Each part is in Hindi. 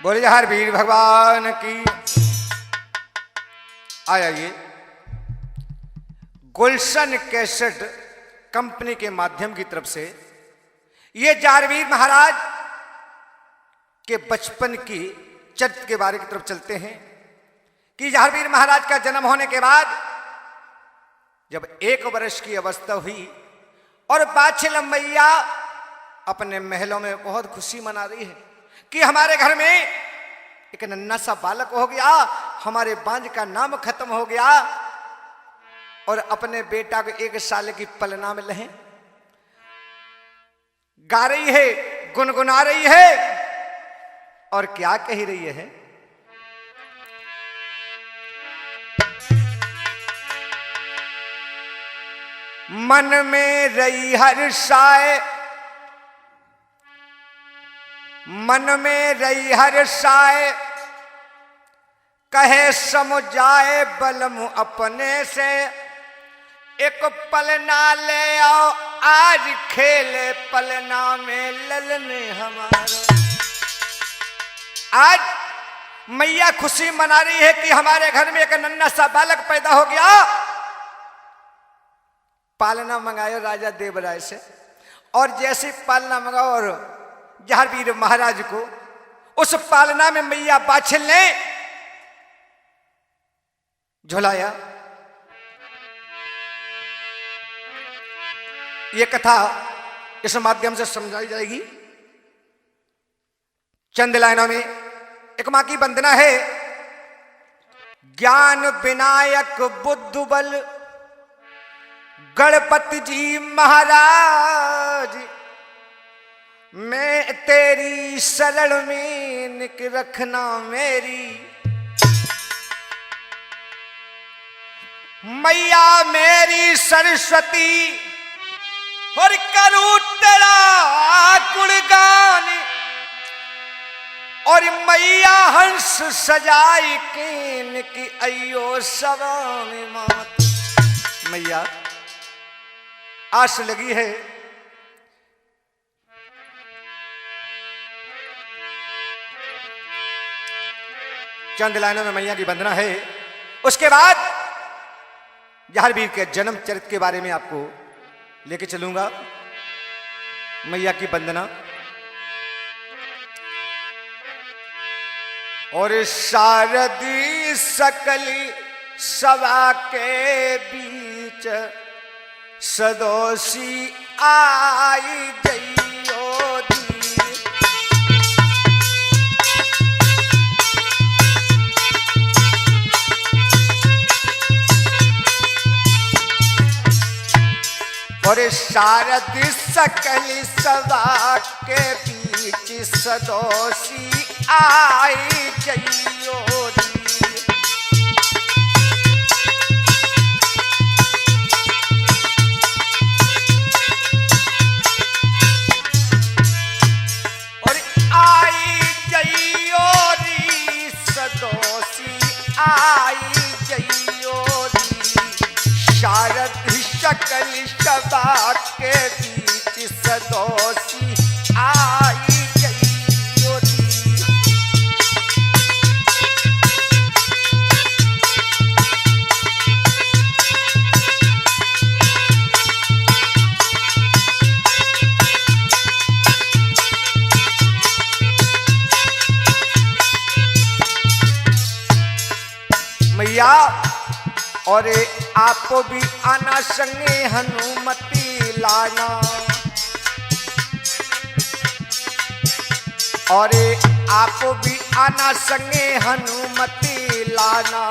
बोले हर वीर भगवान की। आइए गुलशन कैसेट कंपनी के माध्यम की तरफ से ये जारवीर महाराज के बचपन की चरित्र के बारे की तरफ चलते हैं कि जारवीर महाराज का जन्म होने के बाद जब 1 वर्ष की अवस्था हुई और बाछिल मैया अपने महलों में बहुत खुशी मना रही है कि हमारे घर में एक नन्हा सा बालक हो गया, हमारे बांझ का नाम खत्म हो गया और अपने बेटा को 1 साल की पलना में लहे गा रही है, गुनगुना रही है और क्या कह रही है। मन में रही हर्षाए, मन में रही हर्षाए, कहे समझाए बलम अपने से, एक पलना ले आओ आज खेले पलना में ललने हमारा। आज मैया खुशी मना रही है कि हमारे घर में एक नन्हा सा बालक पैदा हो गया। पालना मंगायो राजा देवराय से और जैसे पालना मंगाओ और जारवीर महाराज को उस पालना में मैया बाछिल ने झुलाया। ये कथा इस माध्यम से समझाई जाएगी। चंद लाइनों में एक मां की वंदना है। ज्ञान विनायक बुद्ध बल गणपति जी महाराज, मैं तेरी शरण में निक रखना मेरी। मैया मेरी सरस्वती और करूं तेरा गुणगान, और मैया हंस सजाई कीन की अयो सवान मात। मैया आस लगी है चंद लाइनों में मैया की वंदना है। उसके बाद जारवीर के जन्म चरित्र के बारे में आपको लेके चलूंगा। मैया की वंदना। और शारदी सकली सभा के बीच सदोषी आई जइयो दी। और शारद सकली सभा के बीच सदोषी आई जइयो दी। और आई जइयो दी सदोषी आई जइयो दी। शारद सकल सभा के बीच सदोषी आई जइयो दी। मैया और आप भी आना संगे हनुमती लाना, और आप भी आना संगे हनुमती लाना।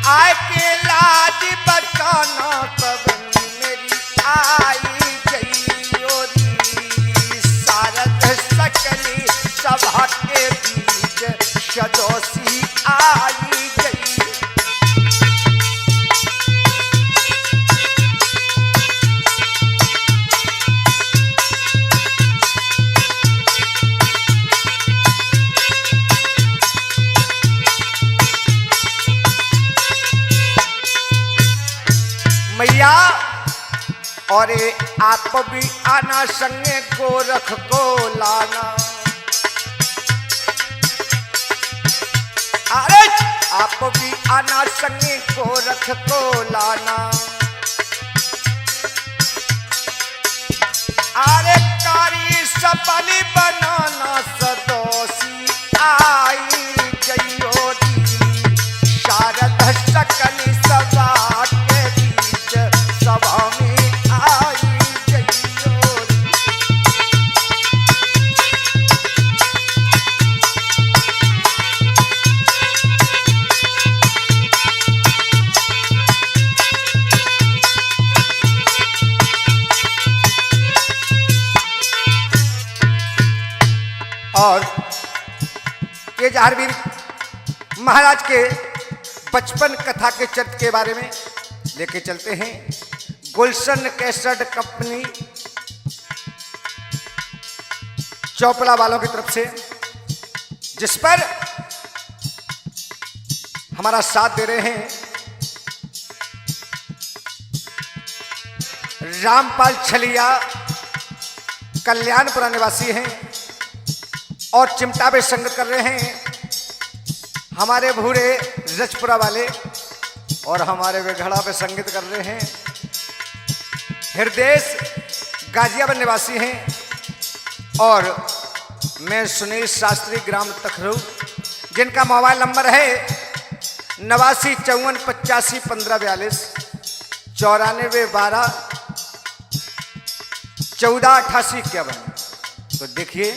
आय के लाज बचाना पवन मेरी आई जइयो दी। शारद सकली सभा के बीच सदोषी आई गई। मैया और आप भी आना संगे गोरख को लाना। अरे आप भी आना संगे गोरख को लाना। अरे कारी सपनी बनाना सदोसी आई जइयो दी। शारद सकनी सभा के बीच सभा में आई जइयो दी। और ये जारवीर महाराज के बचपन कथा के चरित्र के बारे में लेके चलते हैं। गुलशन कैसेट कंपनी चौपड़ा वालों की तरफ से, जिस पर हमारा साथ दे रहे हैं रामपाल छलिया, कल्याणपुरा निवासी हैं और चिमटा पे संगत कर रहे हैं हमारे भूरे रजपुरा वाले, और हमारे वेघड़ा पे संगीत कर रहे हैं हृदय गाजियाबाद निवासी हैं। और मैं सुनील शास्त्री ग्राम तखरू, जिनका मोबाइल नंबर है 89 54 85 15 42 94 12 14 88 51। तो देखिए,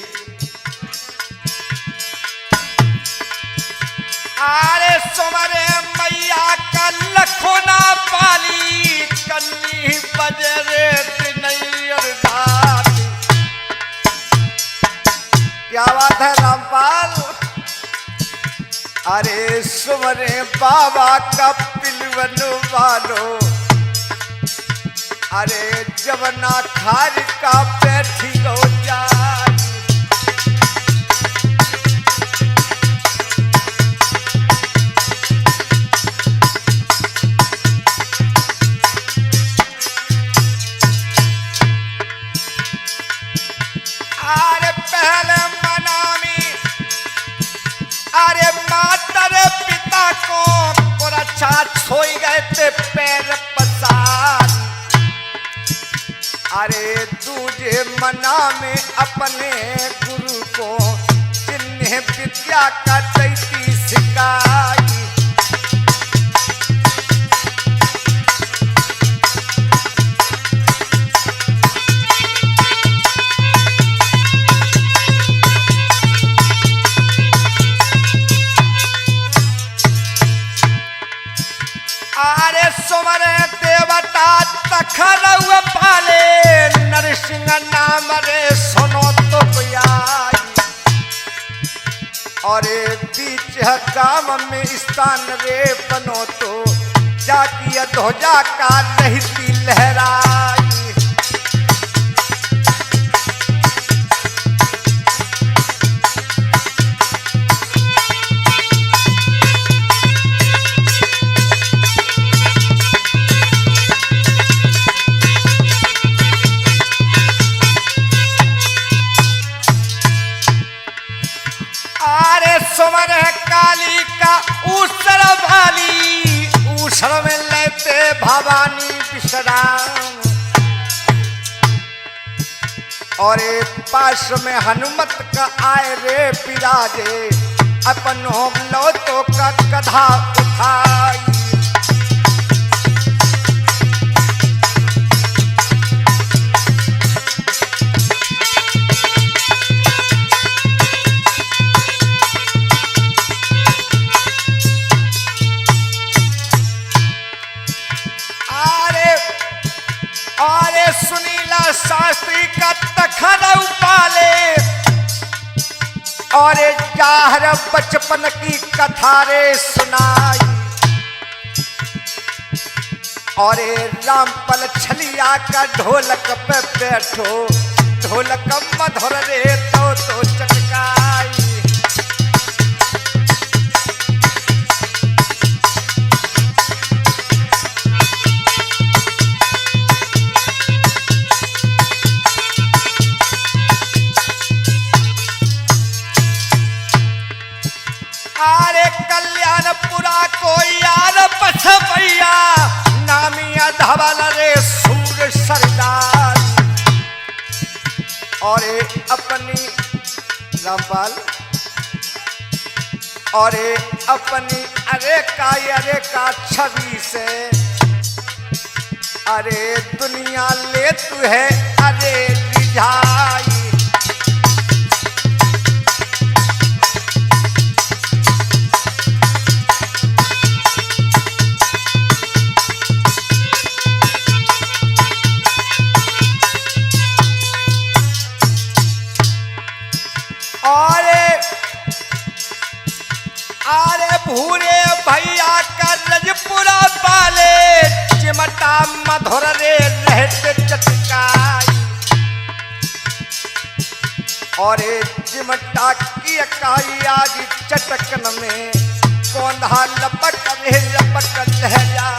आरे सोमरे मैया का लखोना पाली कन्नी बजरे नैयर धाती। क्या बात है रामपाल। अरे सुमरे बाबा का पिलवन वालो, अरे जवना खार का बैठी गो जाए। अरे पहले मनामी, अरे मातर पिता को रक्षा छोई गए थे पैर पसार। अरे दूजे मना में अपने गुरु को, जिन्हें विद्या का दैती सिखाई। अरे सुमरे देवता तखरऊ पाले, नरसिंह नाम रे सुनो तो आई। और बीच गांव में स्थान रे बनो तो, जाकी ध्वजा का रहती लहराई। सुमर काली का ऊसर भाली, ऊसर में लेते भवानी विश्राम। और पास में हनुमत का आए रे पिराजे, अपन होम लो तो का गधा उठाई। सुनीला शास्त्री का तखरऊ पाले, और जाहर बचपन की कथा रे सुनाई। और रामपाल छलिया का ढोलक पे बैठो, ढोलक मधुर रे तो चटकाई। आरे कल्याणपुरा को यार पछपैया नामिया धवल रे सूर सरदार। और अपनी रामपाल और अपनी अरे का छवि से अरे दुनिया ले तू है अरे रिझाई। आरे भूरे भैया का रजपुरा पाले चिमटा मधुर रे रहते चटकाई। और चिमटा की इकाई आज चटकन में कौंधा लपक रे लपक लहराई।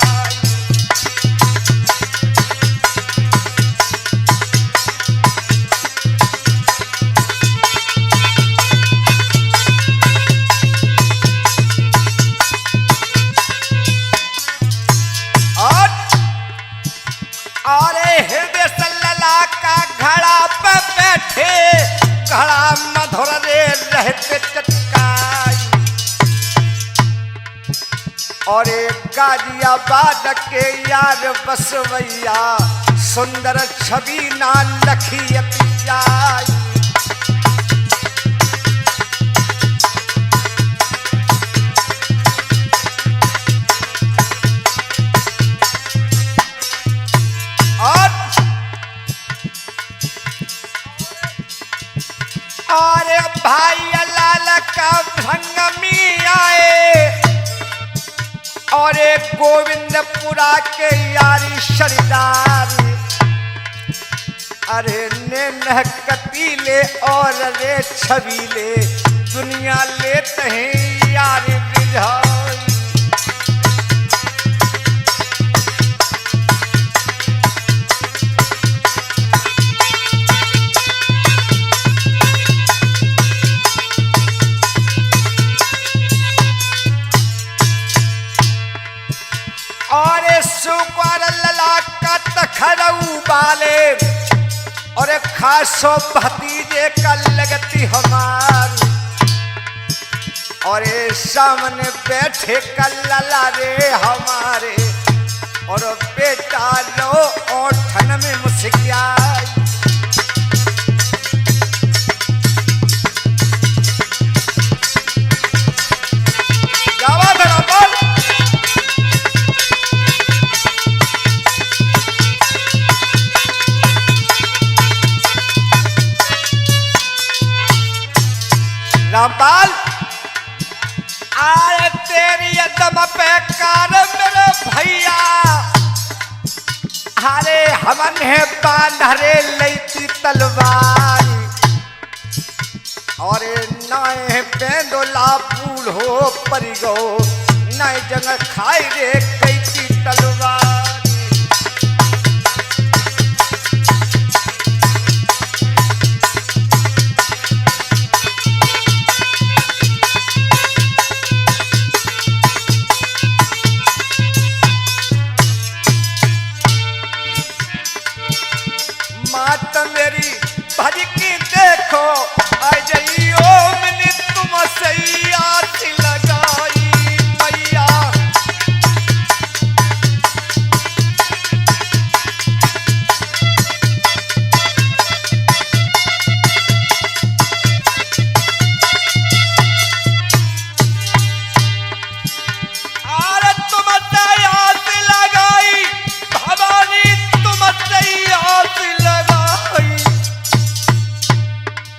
हृदय सल्लला का घड़ा पे बैठे घड़ा मधुर रे रहते चटकाई। और गाजियाबाद के यार बसवैया सुंदर छवि ना लखियत जाई। अरे भाई लाल का भंगमी आए और गोविंदपुरा के यारी सरदार। अरे ने कतीले और रे छबीले दुनिया लेते हैं यार रिझाई। और सुपर लला का तखरऊ बाले और खासो भतीजे का लगती हमारी। और सामने बैठे का लला रे हमारे और बेटा लो ओठन में मुस्कियाई। रामपाल आरे तेरी दम पे कार मेरे भैया हारे हमन है बांधरे लेती तलवार। और नए बेंदोला बूढ़ो परिगो नए जंग खाई रे कैती तलवार। मात मेरी भजकी देखो आ जाइयो मैंने तुम सैया लगाई मैया। अरे तुम सैया लगाई भवानी तुम सैया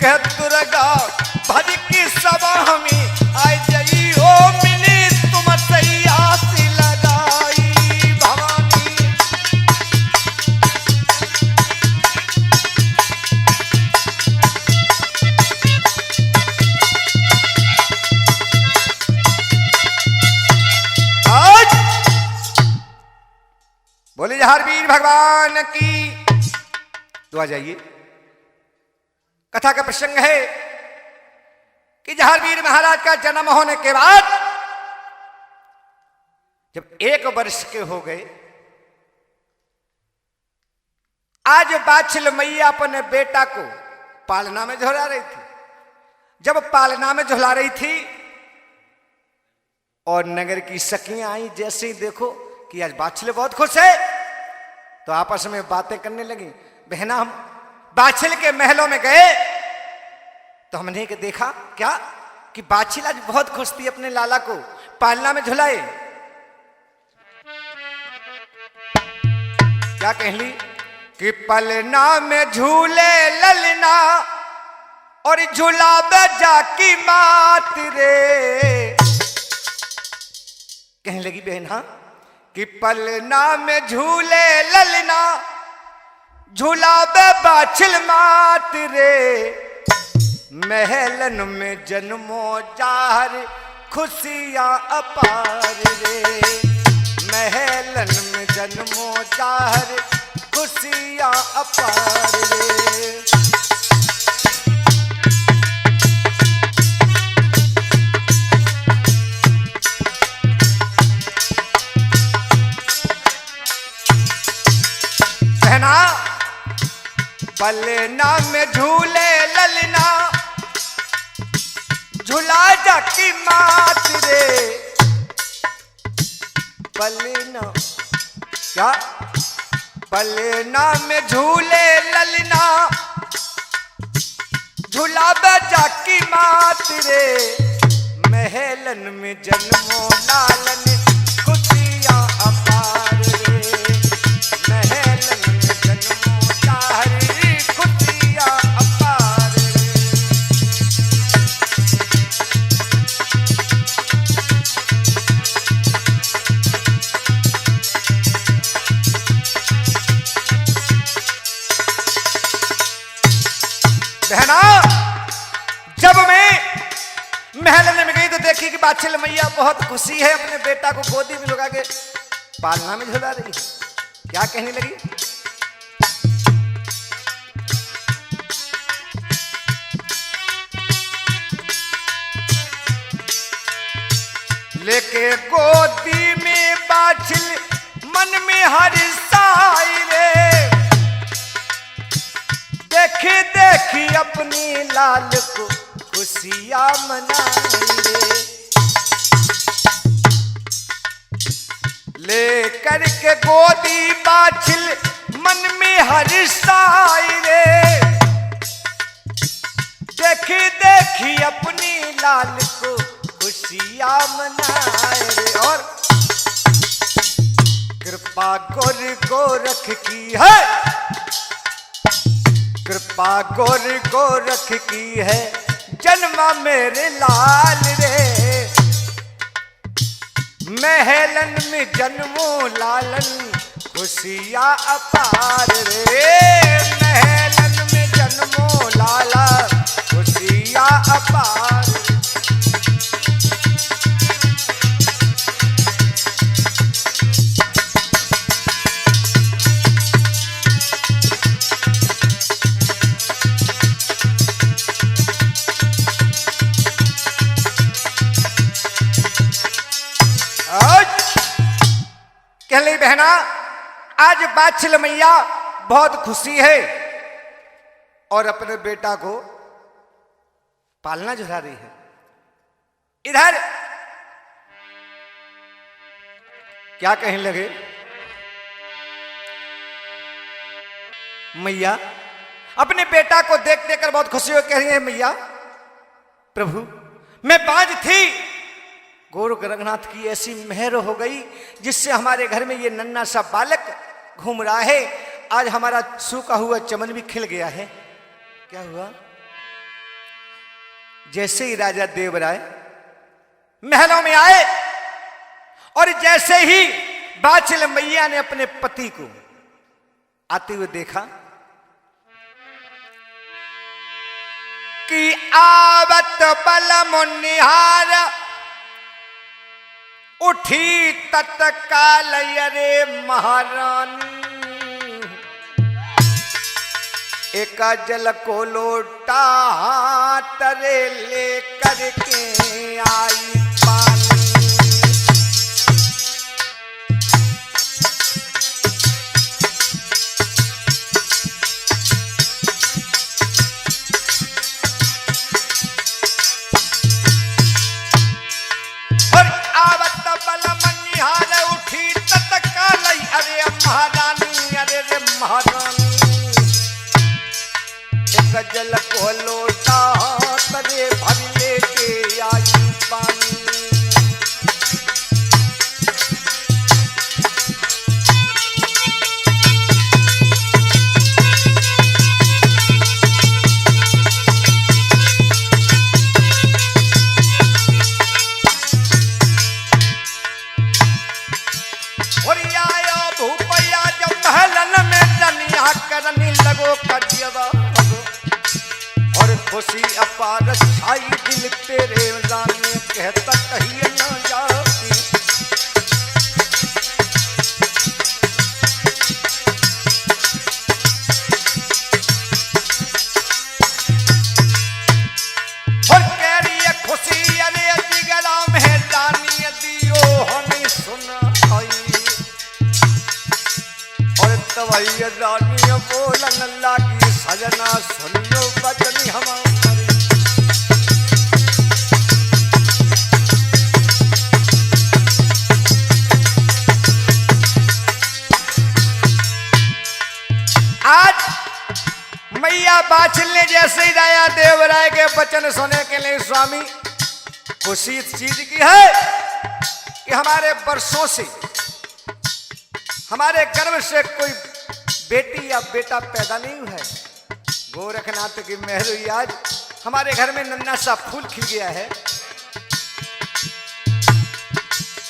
कह दुर्गा भज की सभा हमें आ जाई ओ मिनी तुम सैया सी लगाई भवानी। आज बोले जहारवीर भगवान की तो आ जाइए। कथा का प्रसंग है कि जहांगीर महाराज का जन्म होने के बाद जब 1 वर्ष के हो गए, आज बाछिल मैया अपने बेटा को पालना में झुला रही थी। जब पालना में झुला रही थी और नगर की सखियां आई, जैसे ही देखो कि आज बाछिल बहुत खुश है, तो आपस में बातें करने लगी। बहना, हम बाछिल के महलों में गए तो हमने देखा क्या कि बाछिल आज बहुत खुश थी, अपने लाला को पालना में झुलाए। क्या कहली कि पलना में झूले ललना और झुलावे जाकी मात रे। कहने लगी बहना कि पलना में झूले ललना झुलावे बाछिल मात रे। महलन में जन्मो जार खुशियां अपार रे। महलन में जन्मो जार खुशियां अपार रे। बहना, पलना में झूले ललना झूला जाकी मात रे। पलना क्या, पलना में झूले ललना झूलावे जाकी मात रे। महलन में जन्मो लालन खुशियां अपार रे। महलन में जन्मो चाहरी खुशियां अपार रे। बहना, जब मैं महल में गई तो देखी कि बाछिल मैया बहुत खुशी है, अपने बेटा को गोदी में लगा के पालना में झुला रही है। क्या कहने लगी, लेके गोदी में बाछिल मन में हर्षाई रे। देखी देखी अपनी लाल को खुशियां मनाई रे। लेकर के गोदी बाछिल मन में हर्षाई रे। देखी देखी अपनी लाल को खुशियां मनाए रे। और कृपा गोर गोरख की है, कृपा गोर गोरख की है जन्मा मेरे लाल रे। महलन में जन्मो लालन खुशियां अपार रे। महलन में जन्मो लाला खुशियां अपार। कह ली बहना, आज बाछिल मैया बहुत खुशी है और अपने बेटा को पालना झुला रही है। इधर क्या कहने लगे, मैया अपने बेटा को देख देख कर बहुत खुशी हो कह रही है, मैया प्रभु मैं बांझ थी, गोरख रंगनाथ की ऐसी मेहर हो गई जिससे हमारे घर में ये नन्हा सा बालक घूम रहा है। आज हमारा सूखा हुआ चमन भी खिल गया है। क्या हुआ, जैसे ही राजा देवराय महलों में आए और जैसे ही बाछिल मैया ने अपने पति को आते हुए देखा कि आवत बल मुनिहार उठी तत्काल रे महारानी। एक जल को लोटा तरे ले करके आई पानी। और आवत बल मनिहार उठी तत्काल, अरे महारानी, अरे रे महारानी, एक जल को लोटा तरे भर लेके आई पानी। और आयो भूपैया जब महलन में जनिया करनी लगो कटियवा, और खुशी अपार छाई दिल तेरे जाने, कहता कहिए न जाती। और कह रही है खुशी, अरे जिगरा में जानी दियो हमें सुनाई। और तवैया रानी बोलन लागी, सजना सुनियो बचनी हमारी। आज मैया बाछिल ने जैसे ही राया देवराय के वचन सुने के लिए स्वामी खुशी इस चीज की है कि हमारे वर्षों से हमारे गर्भ से कोई बेटी या बेटा पैदा नहीं हुआ है। गोरखनाथ की मेहर हुई, आज हमारे घर में नन्हा सा फूल खिल गया है।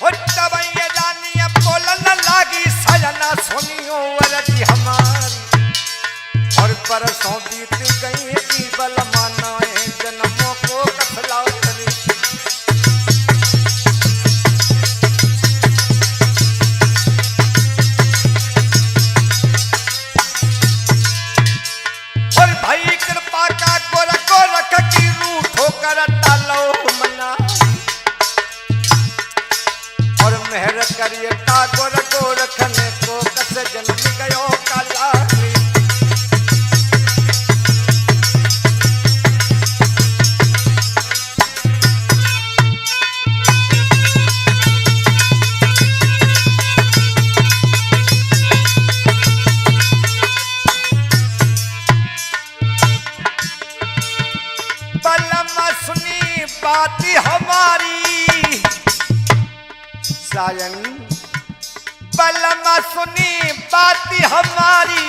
और तब ये रानी बोलन लागी, सजना सुनियो अरजी हमारी। और बरसों बीत गई की बल मानाए, जन्मों को कथलाओ करी। और भाई कृपा का गोरख की रूठ होकर डालो मना। और मेहर करिए का गोरख ने को कस जन्म गयो काला। बात हमारी साजन, बलमा सुनी बात हमारी,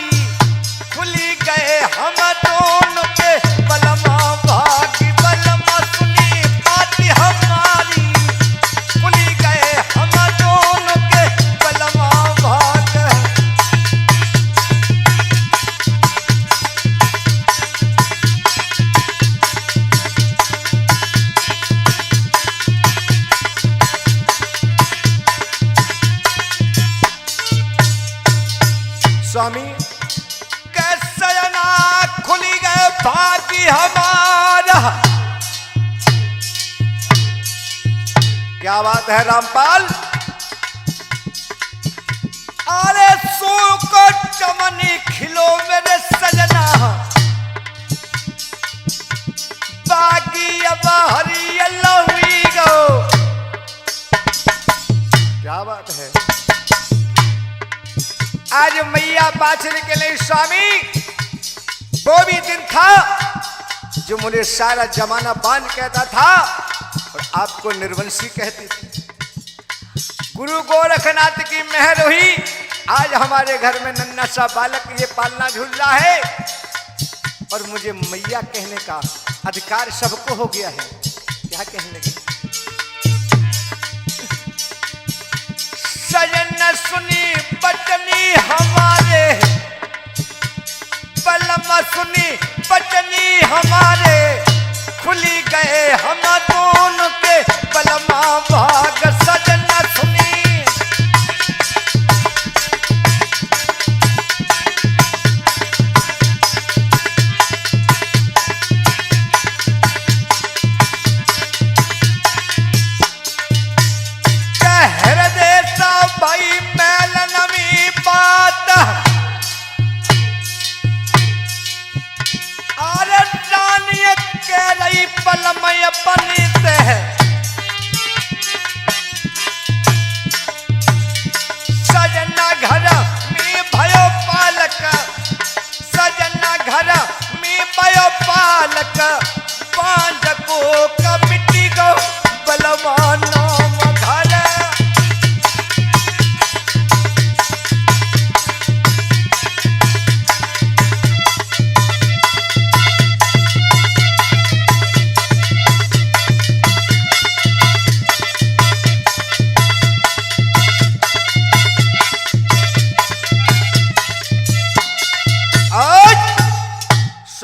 खुली गए हम दोनों के बलमा भागी। बलमा सुनी बात हमारी, खुली गए हम दोनों के बलमा भाग। स्वामी कैसे ना खुली गए भाग्य हमारा। क्या बात है रामपाल। अरे सू को चमनी खिलो मेरे सजना, बागी अब हरियल्ला हुई गो। क्या बात है। आज मैया बाछिल के लिए स्वामी वो भी दिन था जो मुझे सारा जमाना बांध कहता था और आपको निर्वंशी कहती थी। गुरु गोरखनाथ की मेहर हुई, आज हमारे घर में नन्हा सा बालक ये पालना झूल रहा है और मुझे मैया कहने का अधिकार सबको हो गया है। क्या कहने लगे। सजन सुनी बचनी हमारे, बलमा सुनी बचनी हमारे, खुली गए हम दोनों के बलमा भाग। सजन सुनी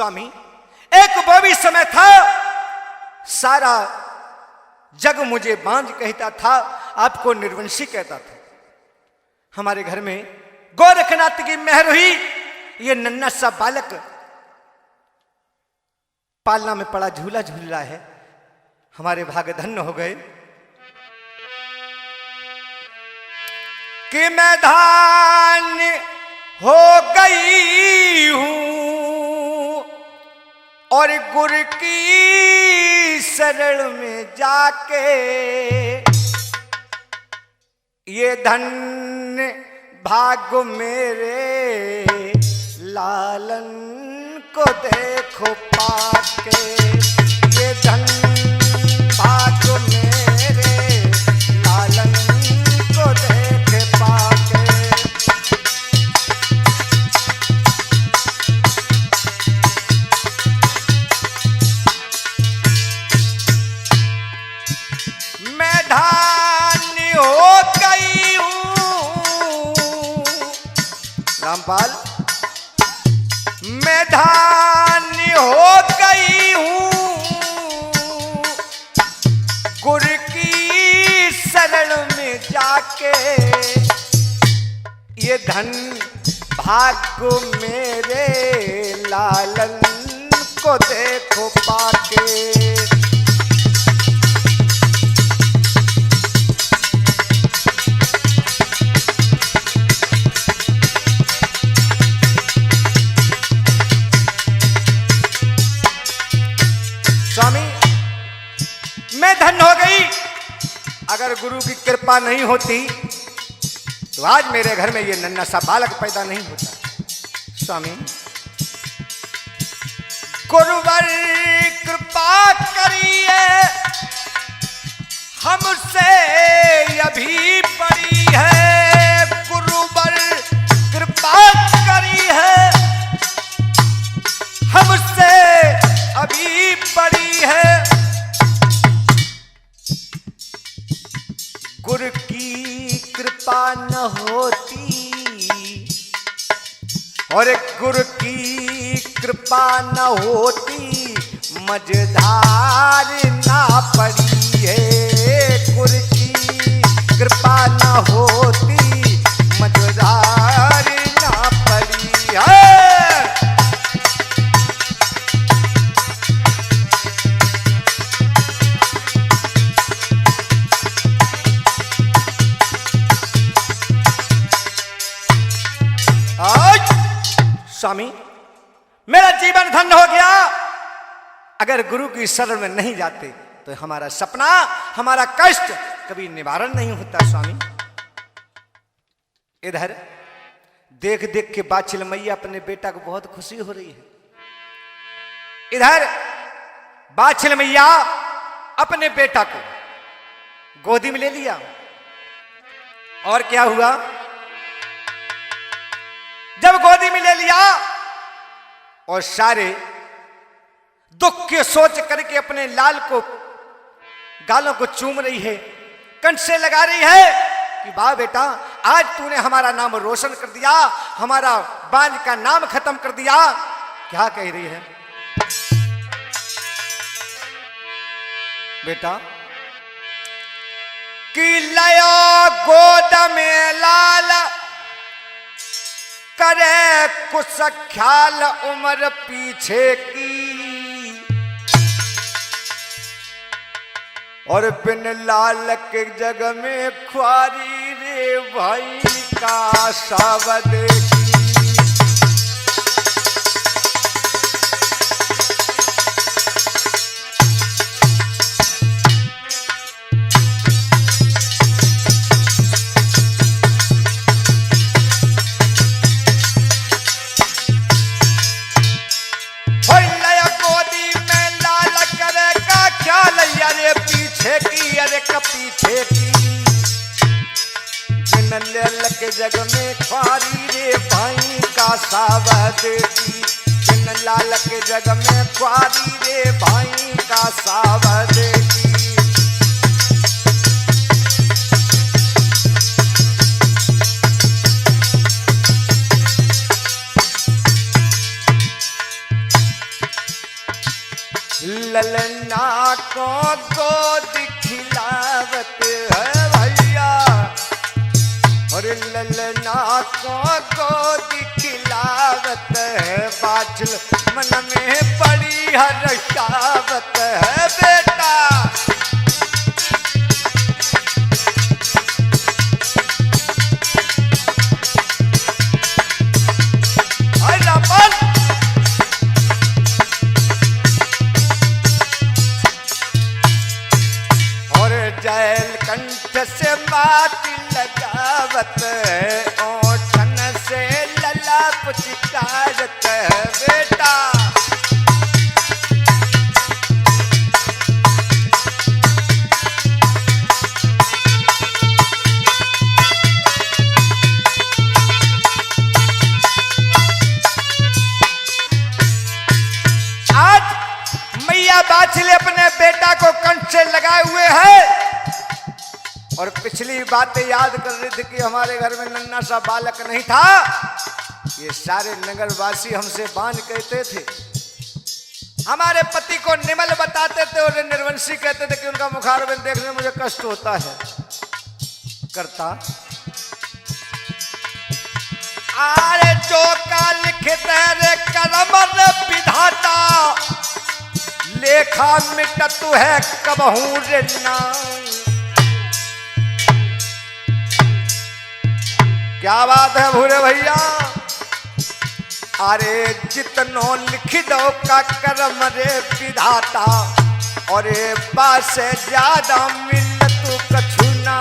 स्वामी, एक वो भी समय था सारा जग मुझे बांझ कहता था, आपको निर्वंशी कहता था। हमारे घर में गोरखनाथ की मेहर हुई, ये नन्हा सा बालक पालना में पड़ा झूला झूल रहा है। हमारे भाग्य धन्य हो गए कि मैं धान्य हो गई हूं और गुरु की शरण में जाके ये धन्य भाग्य मेरे लालन को देखो पाके, ये धन्य भाग्य मेरे लालन को देख पाके। मैं धान्य हो गई हूं रामपाल, मैं धान्य हो गई हूं गुरु की शरण में जाके, ये धन भाग्य मेरे लालन को देखो पाके। स्वामी, मैं धन्य हो गई, अगर गुरु की कृपा नहीं होती तो आज मेरे घर में ये नन्हा सा बालक पैदा नहीं होता। स्वामी, गुरुवर कृपा करिए हमसे अभी पड़ी है, गुरुवर कृपा करी है हमसे अभी पड़ी है। गुरु की कृपा न होती और गुरु की कृपा न होती मझधार ना पड़ी है। गुरु की कृपा न होती मझधार ना पड़ी है। स्वामी, मेरा जीवन धन्य हो गया, अगर गुरु की शरण में नहीं जाते तो हमारा सपना, हमारा कष्ट कभी निवारण नहीं होता। स्वामी, इधर देख देख के बाछिल मैया अपने बेटा को बहुत खुशी हो रही है। इधर बाछिल मैया अपने बेटा को गोदी में ले लिया और क्या हुआ, जब गोदी में ले लिया और सारे दुख के सोच करके अपने लाल को गालों को चूम रही है, कंठ से लगा रही है कि वाह बेटा, आज तूने हमारा नाम रोशन कर दिया, हमारा बांझ का नाम खत्म कर दिया। क्या कह रही है बेटा कि लया गोद में लाल करे कुछ ख्याल उम्र पीछे की, और बिन लाल के जग में ख्वारी रे भाई का सावद की। पीछे की बिन लाल के जग में ख्वारी रे भाई का सावद की, बिन लाल के जग में ख्वारी रे भाई का सावद की। को गोद खिलावत है भैया, और ललना को गोद खिलावत है, बाछल मन में बड़ी हर्षावत है बेटा। जैल कंठ से माटी लगावत है, ओठन से लला पुचकारत है बेटा। आज मैया बाछली अपने बेटा को कंठ से लगाए हुए है, और पिछली बातें याद कर रही थी कि हमारे घर में नन्हा सा बालक नहीं था। ये सारे नगरवासी हमसे बांझ कहते थे, हमारे पति को निमल बताते थे, और निर्वंशी कहते थे कि उनका मुखारबिंद देखने में मुझे कष्ट होता है। करता आरे जो का लिखित रे करम विधाता, लेखा मिटतु है कबहू रे नाम। क्या बात है भूरे भैया। अरे जितनो लिख दो का कर्म रे विधाता, और बात से ज्यादा मिलतु कछु ना।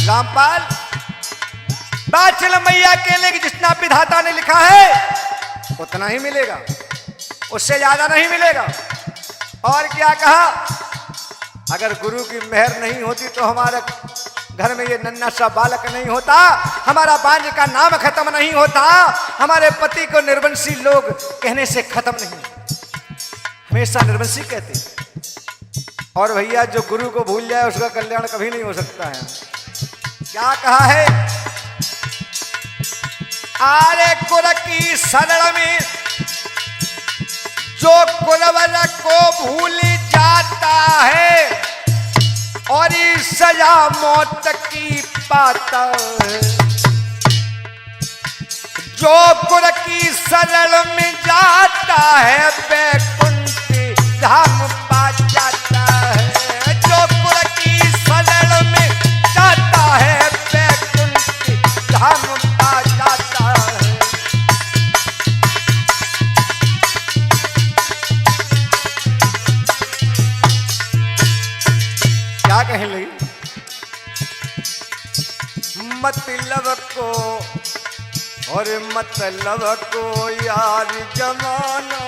रामपाल, बाछल मैया के लिए जितना विधाता ने लिखा है उतना ही मिलेगा, उससे ज्यादा नहीं मिलेगा। और क्या कहा, अगर गुरु की मेहर नहीं होती तो हमारे घर में ये नन्हा सा बालक नहीं होता, हमारा बांझ का नाम खत्म नहीं होता, हमारे पति को निर्वंशी लोग कहने से खत्म नहीं, हमेशा निर्वंशी कहते। और भैया जो गुरु को भूल जाए उसका कल्याण कभी नहीं हो सकता है। क्या कहा है, आरे कुल की शरण में जो कुलवर को भूल जाता है, और सजा मौत की पाता है। जो कुल की शरण में जाता है, वैकुंठ धाम पा जाता है। जो कुल की शरण में जाता है, वैकुंठ धाम पा जाता है। क्या कहने लगी, मतलब को और मतलब को यार जमाना,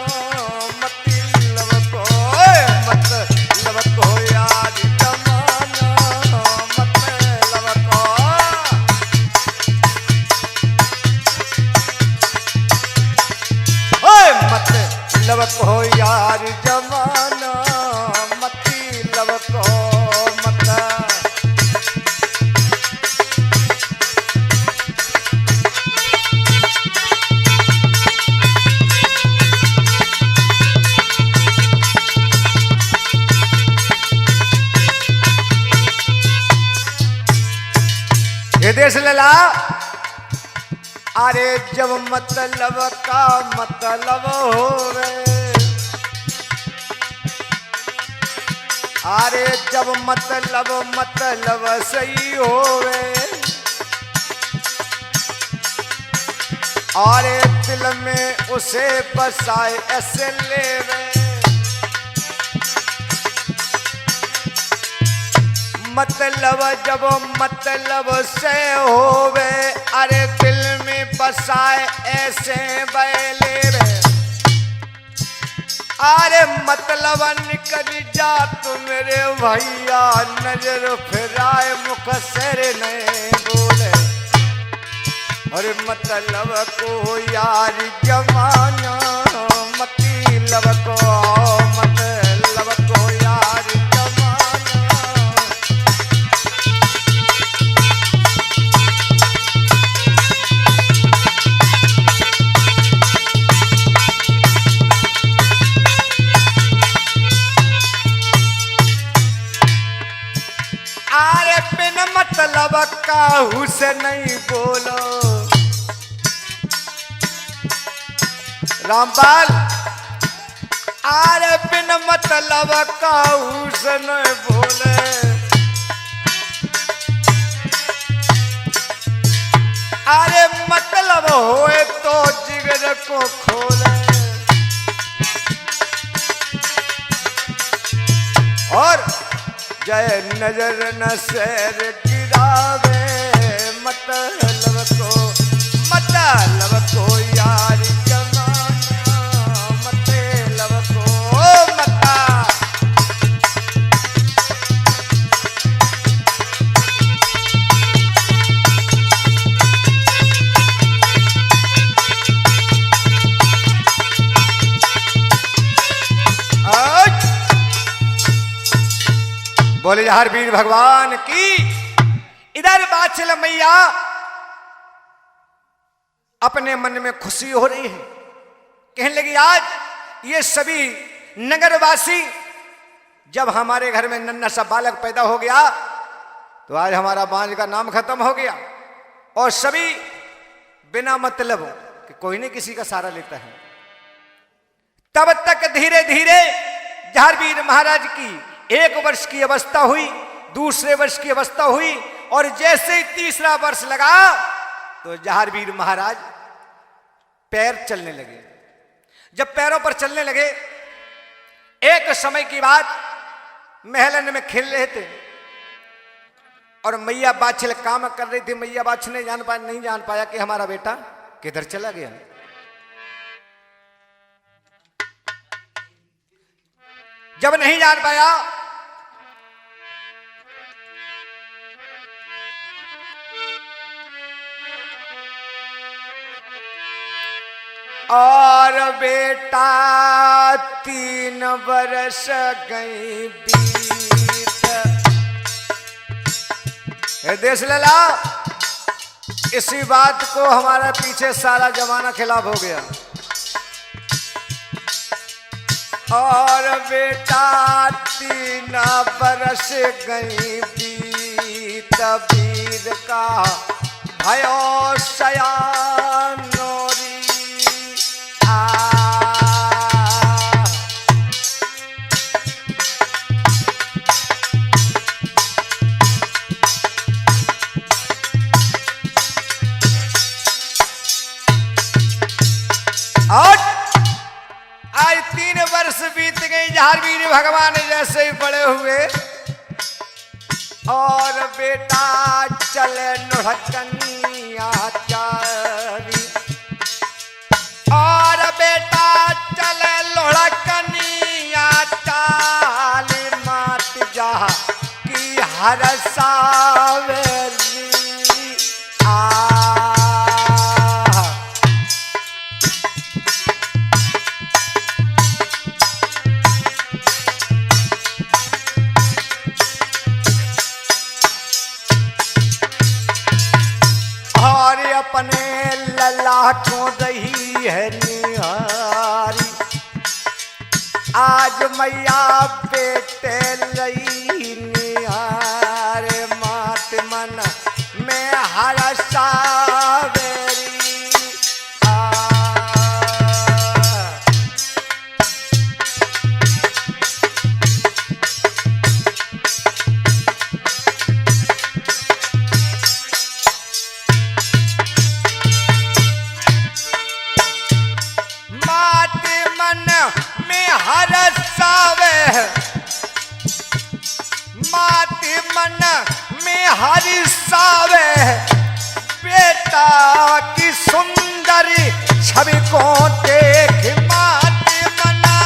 मतलब को यार जमाना, मतलब को यार जमाना, मतलब को देश लला। अरे जब मतलब का मतलब होवे, अरे जब मतलब सही होवे, अरे दिल में उसे बसाए ऐसे लेवे। मतलब जब मतलब से होवे, अरे दिल में बसाए ऐसे बैले रे। अरे मतलब निकल जा तू मेरे भैया, नजर फिराए मुख से नहीं बोले। अरे मतलब को यार जमाना, मतलब को यार जमाना। काहू से नहीं बोलो। रामपाल आरे बिन मतलब काहू से नहीं बोले। अरे मतलब होए तो जिगर को खोले। और जय नजर न सैर गिरावे मतलब को यार जमाना मतलब को मता। बोले हर वीर भगवान की। इधर बादशाह मैया अपने मन में खुशी हो रही है, कहने लगी आज ये सभी नगरवासी जब हमारे घर में नन्हा सा बालक पैदा हो गया तो आज हमारा बांझ का नाम खत्म हो गया और सभी बिना मतलब कि कोई नहीं किसी का सहारा लेता है। तब तक धीरे धीरे झारवीर महाराज की 1 वर्ष की अवस्था हुई, दूसरे वर्ष की अवस्था हुई और जैसे ही तीसरा वर्ष लगा तो झारवीर महाराज पैर चलने लगे। जब पैरों पर चलने लगे, एक समय की बात, महलन में खेल रहे थे और मैया बाछल काम कर रही थी। मैया बाछ ने नहीं जान पाया कि हमारा बेटा किधर चला गया। जब नहीं जान पाया और बेटा 3 वर्ष गई बीत। देश लला, इसी बात को हमारा पीछे सारा जमाना खिलाफ हो गया। और बेटा 3 वर्ष गई बीत, वीर का भयो सयानोरी। और आज 3 वर्ष बीत गई, झारवीर भगवान जैसे ही बड़े हुए और बेटा चले नुढ़कनिया चारी। और बेटा चले लुढ़कनिया चाली, मात जा की हर सावेली। अपने लला को रही है निहारी, आज मैया बेटे लई निहारे। मात मन में हर सावेरी। माती मन में हरि सावे, बेटा की सुंदरी छवि को देख माती मना।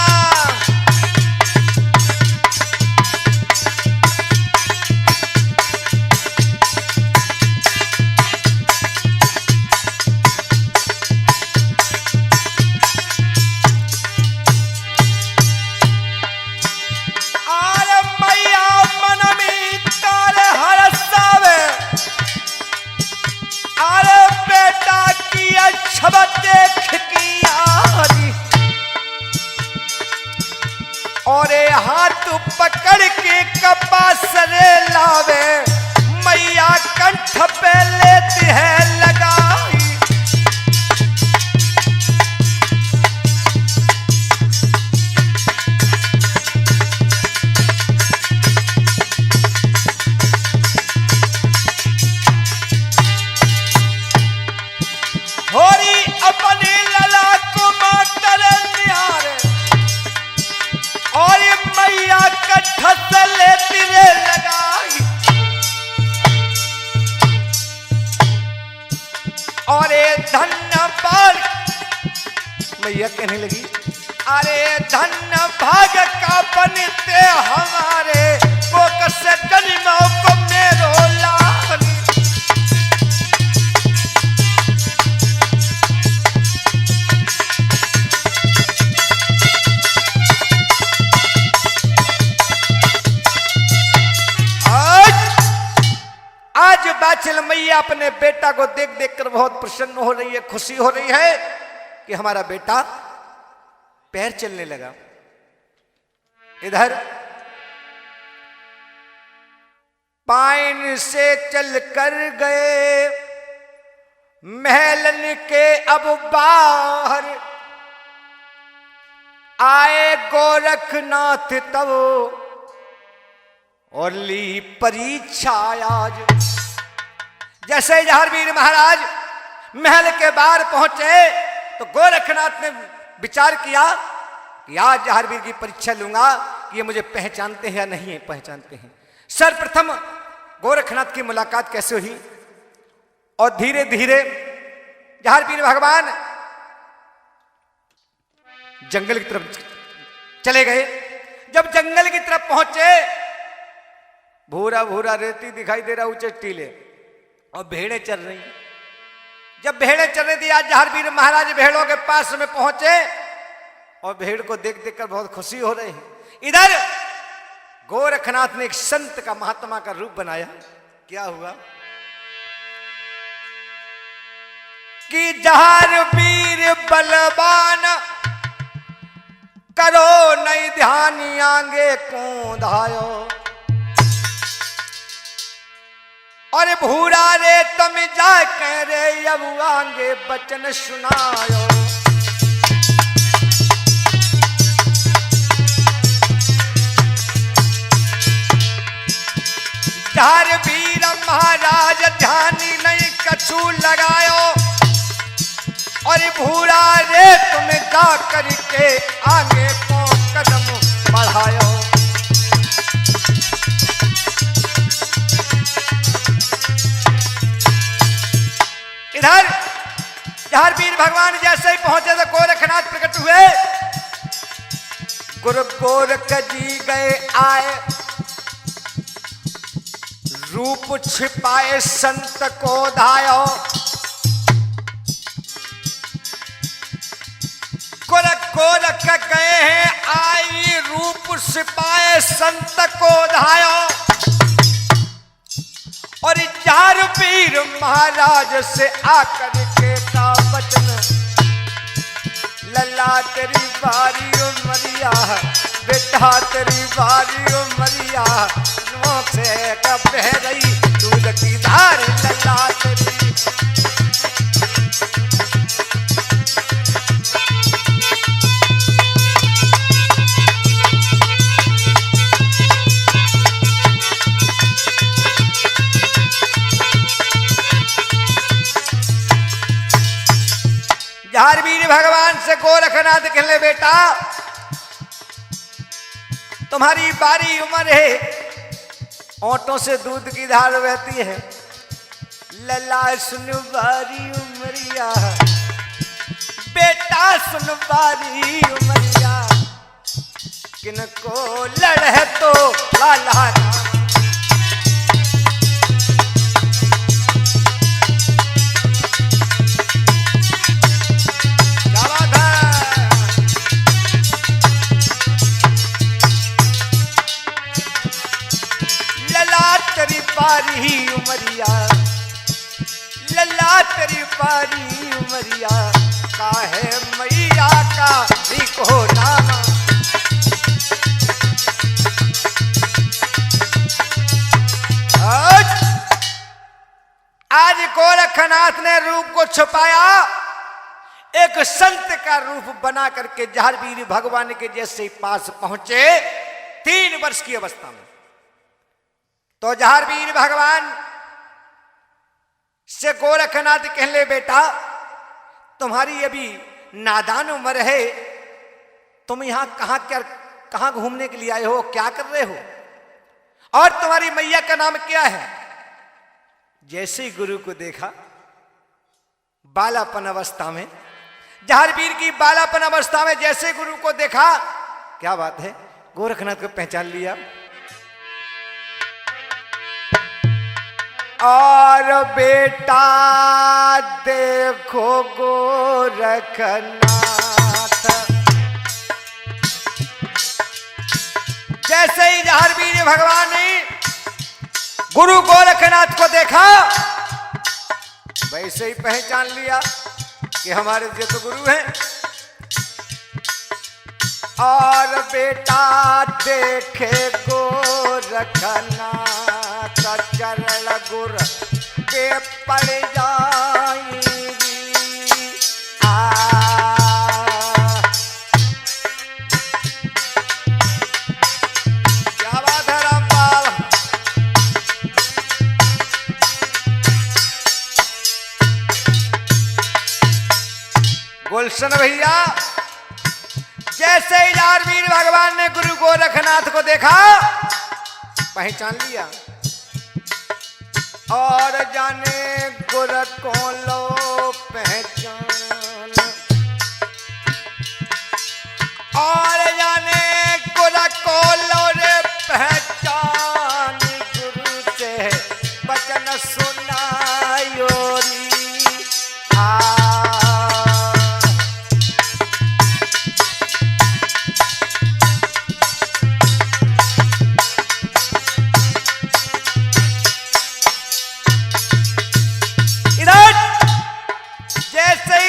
और हाथ पकड़ के कपास रे लावे, मैया कंठ पे लेती है लगाई, होरी अपने लला को मातर निहारे, और मैया कंठ से लेती है लगाई, और धन्य भाग, मैया कहने लगी अरे धन्य भाग का बनते हमारे, कोक से जन्मों को मेरो लानी। आज बाछल मैया अपने बेटा को देख देख कर बहुत प्रसन्न हो रही है, खुशी हो रही है कि हमारा बेटा पैर चलने लगा। इधर पाइन से चल कर गए महलन के अब बाहर, आए गोरखनाथ तब और ली परीक्षा आज। जैसे जहारवीर महाराज महल के बाहर पहुंचे तो गोरखनाथ ने विचार किया कि आज जहारवीर की परीक्षा लूंगा कि ये मुझे पहचानते हैं या नहीं पहचानते हैं। सर्वप्रथम गोरखनाथ की मुलाकात कैसे हुई और धीरे धीरे जहारवीर भगवान जंगल की तरफ चले गए। जब जंगल की तरफ पहुंचे भूरा भूरा रेती दिखाई दे रहा, ऊंचे टीले और भेड़ें चल रही। जब भेड़ें चल रही थी आज जहारवीर महाराज भेड़ों के पास में पहुंचे और भेड़ को देख देख कर बहुत खुशी हो रहे हैं। इधर गोरखनाथ ने एक संत का महात्मा का रूप बनाया। क्या हुआ कि जहारवीर बलवान करो नहीं ध्यान आगे को धायो, और भूरा रे तुम जा कह रे अब आगे बचन सुनायो। जहारवीर महाराज ध्यानी नहीं कछु लगायो, और भूरा रे तुम जा करके आगे को कदम बढ़ायो। इधर जहारवीर भगवान जैसे ही पहुंचे तो गोरखनाथ प्रकट हुए। गुरु गोरख जी गए आए, रूप छिपाए संत को धायो। गोरख गोरख गए हैं आई, रूप छिपाए संत को धायो, और जहारवीर महाराज से आकर के का वचन, लल्ला तेरी बारी उमरिया, बेटा तेरी बारी उमरिया, नो से कब बह गई दूध की धार, लल्ला तेरी। जहारवीर भगवान से गोरखनाथ कहले बेटा तुम्हारी बारी उम्र है, ओंठों से दूध की धार बहती है। लला सुन बारी उमरिया, बेटा सुन बारी उमरिया, किनको लड़े तो लाला पारी उमरिया, लल्ला तेरी पारी उमरिया, काहे मैया का लिखो नाम। गोरखनाथ ने रूप को छुपाया, एक संत का रूप बना करके जहारवीर भगवान के जैसे पास पहुंचे 3 वर्ष की अवस्था में। तो जहारवीर भगवान से गोरखनाथ कहले, बेटा तुम्हारी अभी नादान उम्र है, तुम यहां कहां घूमने के लिए आए हो, क्या कर रहे हो, और तुम्हारी मैया का नाम क्या है? जैसे ही गुरु को देखा बालापन अवस्था में, जहारवीर की बालापन अवस्था में जैसे गुरु को देखा, क्या बात है, गोरखनाथ को पहचान लिया। और बेटा देखो गोरखनाथ, जैसे ही जहारवीर भगवान ने गुरु गोरखनाथ को देखा, वैसे ही पहचान लिया कि हमारे ये तो गुरु हैं। और बेटा देखे गोरखनाथ, चरण गुर के पड़ जाएंगी। क्या बात है रामपाल। गुलशन भैया, जैसे ही जहारवीर भगवान ने गुरु गोरखनाथ को देखा, पहचान लिया। और जाने गुर को लो पहचान, और जाने गुर को लो रे पहचान, गुरु से वचन सुनायो री।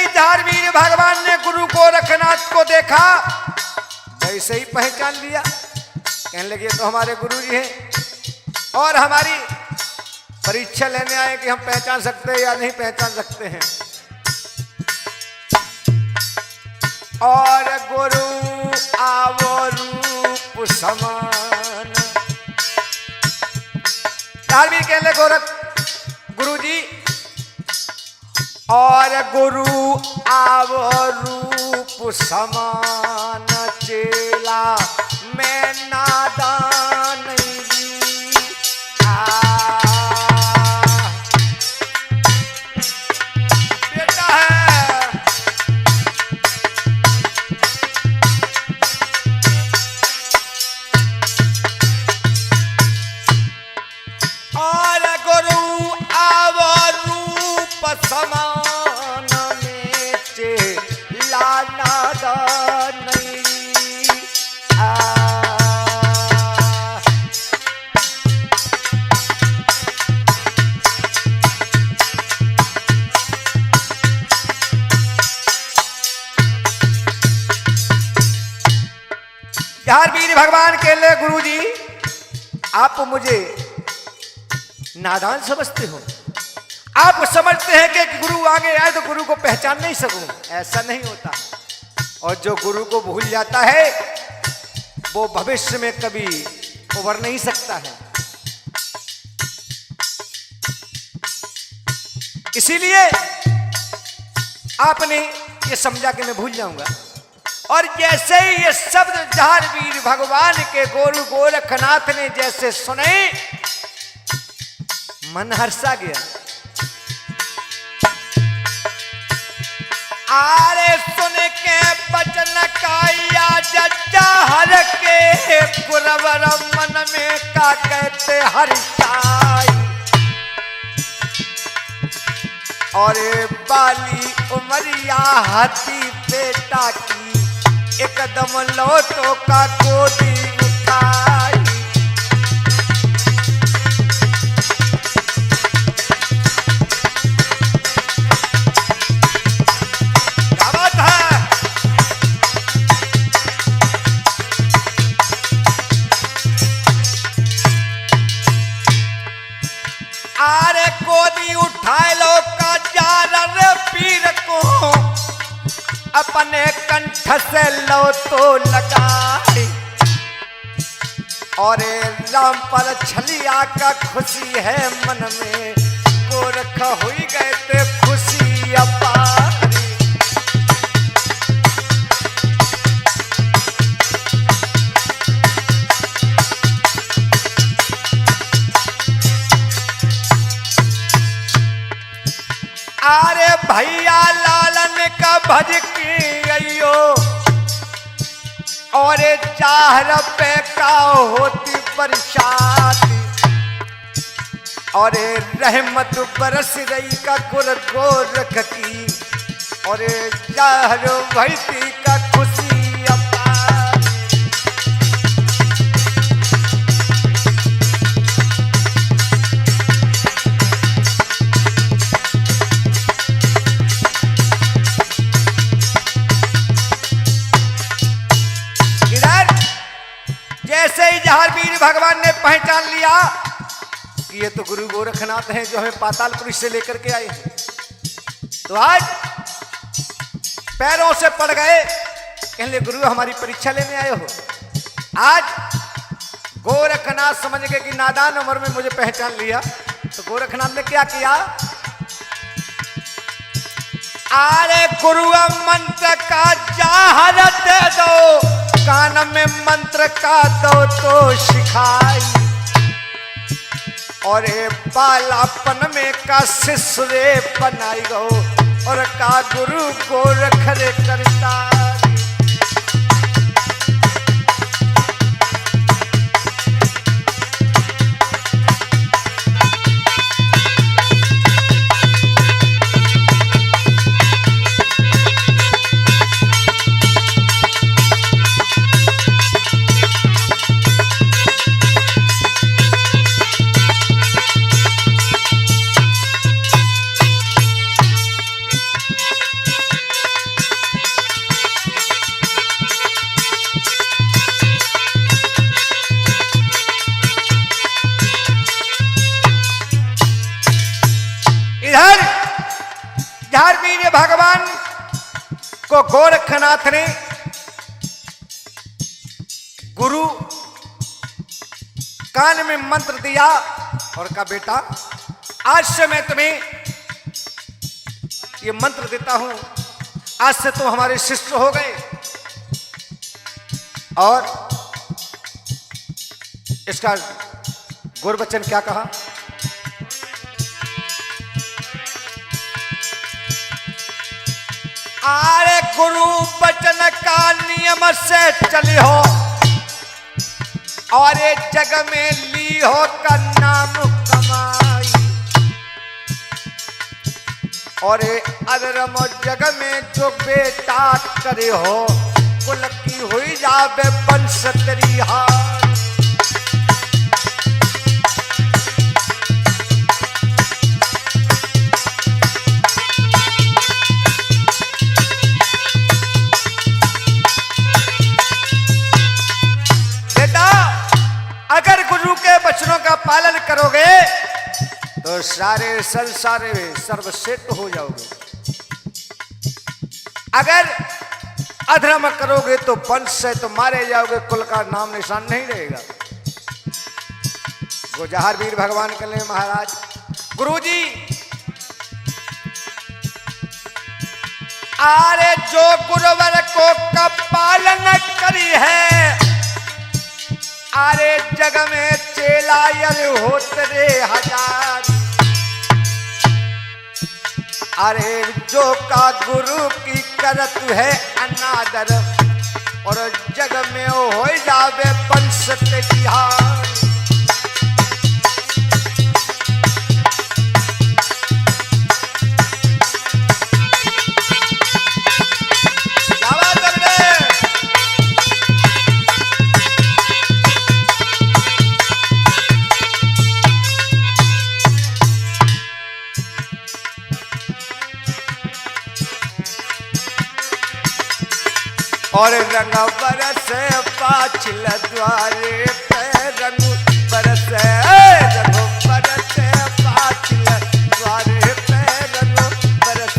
जहारवीर भगवान ने गुरु गोरखनाथ को देखा, वैसे ही पहचान लिया। कहने लगे तो हमारे गुरु जी हैं, और हमारी परीक्षा लेने आए कि हम पहचान सकते हैं या नहीं पहचान सकते हैं। और गुरु आवो रूप समान, जहारवीर कहने लगे गोरख गुरु जी, और गुरु आव रूप समान, चेला मैं नादान बेटा है। और गुरु आव रूप समान, जहारवीर भगवान के लिए गुरु जी आप मुझे नादान समझते हो, आप समझते हैं कि गुरु आगे आए तो गुरु को पहचान नहीं सकूं। ऐसा नहीं होता। और जो गुरु को भूल जाता है वो भविष्य में कभी उभर नहीं सकता है। इसीलिए आपने ये समझा कि मैं भूल जाऊंगा। और जैसे ही ये शब्द जहारवीर भगवान के गुरु गोरखनाथ ने जैसे सुने, मन हर्षा गया। आरे सुन के बचन काया जहर के गुरवर मन में का कहते हर्षाई। और बाली उमरिया हाथी बेटा की एकदम लौटो का गोदी उठाई। क्या बात है। आरे गोदी उठाए लो अपने कंठ से लो तो लगाई और राम पर छलिया का खुशी है मन में गोरख हुई गए थे खुशी अपारी। अरे भैया लालन का भज की अयो और चार पे का होती बरसात और रहमत बरस रही का गुर गोरख की और चार भैती का खुशी अपार। जैसे ही जहारवीर भगवान ने पहचान लिया कि ये तो गुरु गोरखनाथ हैं जो हमें पातालपुरी से लेकर के आए हैं, तो आज पैरों से पड़ गए, कहने गुरु हमारी परीक्षा लेने आए हो। आज गोरखनाथ समझ गए कि नादान उम्र में मुझे पहचान लिया, तो गोरखनाथ ने क्या किया, अरे गुरु मंत्र का जाहर दे दो, कान में मंत्र का दो तो सिखाई और बालापन में का शिष्य बनाई गो और का गुरु गोरख रे करता। झारवीर भगवान को गोरखनाथ ने गुरु कान में मंत्र दिया और कहा बेटा आज से मैं तुम्हें ये मंत्र देता हूं, आज से तुम हमारे शिष्य हो गए। और इसका गुरबचन क्या कहा, आरे गुरु बचन का नियम से चली हो और ये जग में ली हो का नाम कमाई और अधर्म जग में जो बेटा करे हो कुल की हुई जावे वंश त्रिहार। अगर गुरु के वचनों का पालन करोगे तो सारे संसार में सर्वश्रेष्ठ हो जाओगे, अगर अधर्म करोगे तो वंश से तो मारे जाओगे, कुल का नाम निशान नहीं रहेगा। वो जहारवीर भगवान कहले महाराज गुरुजी आरे जो गुरुवर को का पालन करी है आरे जग में चेला यर होत रे हजार, अरे जो का गुरु की करत है अनादर और जग में हो जावे वंश त्रिहार। और रंग बरस पाचिल द्वारे पे रंग बरस रंग बरस पाचिल द्वारे पे रंग बरस।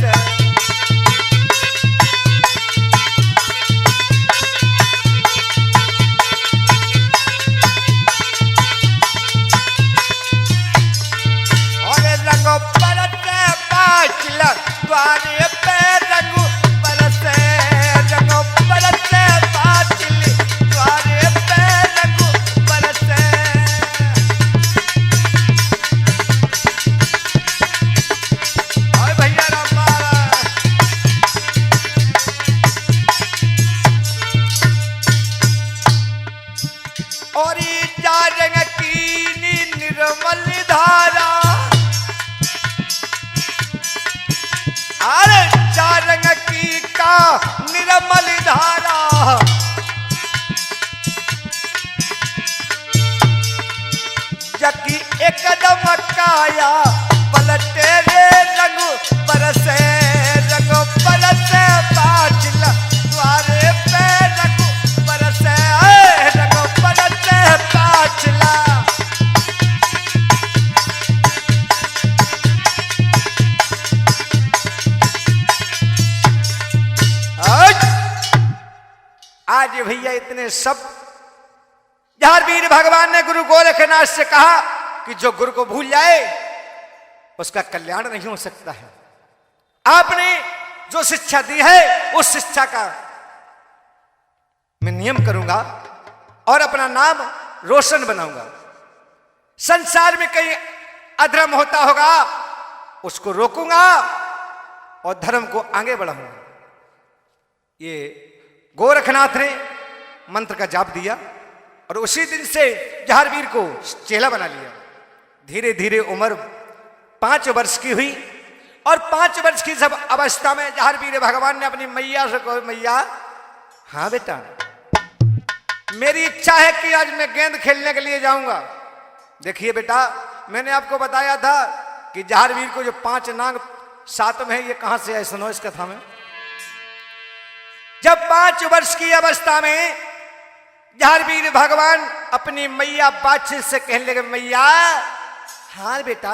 द्वारे पे रंग बरसे, रंग बरसे पाचिल द्वारे पे रंग बरसे। और भैया रामपाल और जा रंग की निर्मल धारा, अरे चारंग की का निर्मल धारा, जकी एकदम काया पलटे रे रंग बरसे, रंग बरसे पाचिल द्वारे पे रंग बरसे, रंग बरसे पाचिला। आज भैया इतने सब झारवीर भगवान ने गुरु गोरखनाथ से कहा कि जो गुरु को भूल जाए उसका कल्याण नहीं हो सकता है। आपने जो शिक्षा दी है उस शिक्षा का मैं नियम करूंगा और अपना नाम रोशन बनाऊंगा। संसार में कहीं अधर्म होता होगा उसको रोकूंगा और धर्म को आगे बढ़ाऊंगा। ये गोरखनाथ ने मंत्र का जाप दिया और उसी दिन से झारवीर को चेला बना लिया। धीरे धीरे उम्र 5 वर्ष की हुई और 5 वर्ष की जब अवस्था में झारवीर भगवान ने अपनी मैया से कहा, मैया हाँ बेटा मेरी इच्छा है कि आज मैं गेंद खेलने के लिए जाऊंगा। देखिए बेटा मैंने आपको बताया था कि झारवीर को जो 5 नाग 7 में है, ये कहां से है सुनो इस कथा में। जब 5 वर्ष की अवस्था में झारवीर भगवान अपनी मैया बातचीत से कहने लगे, मैया हाँ बेटा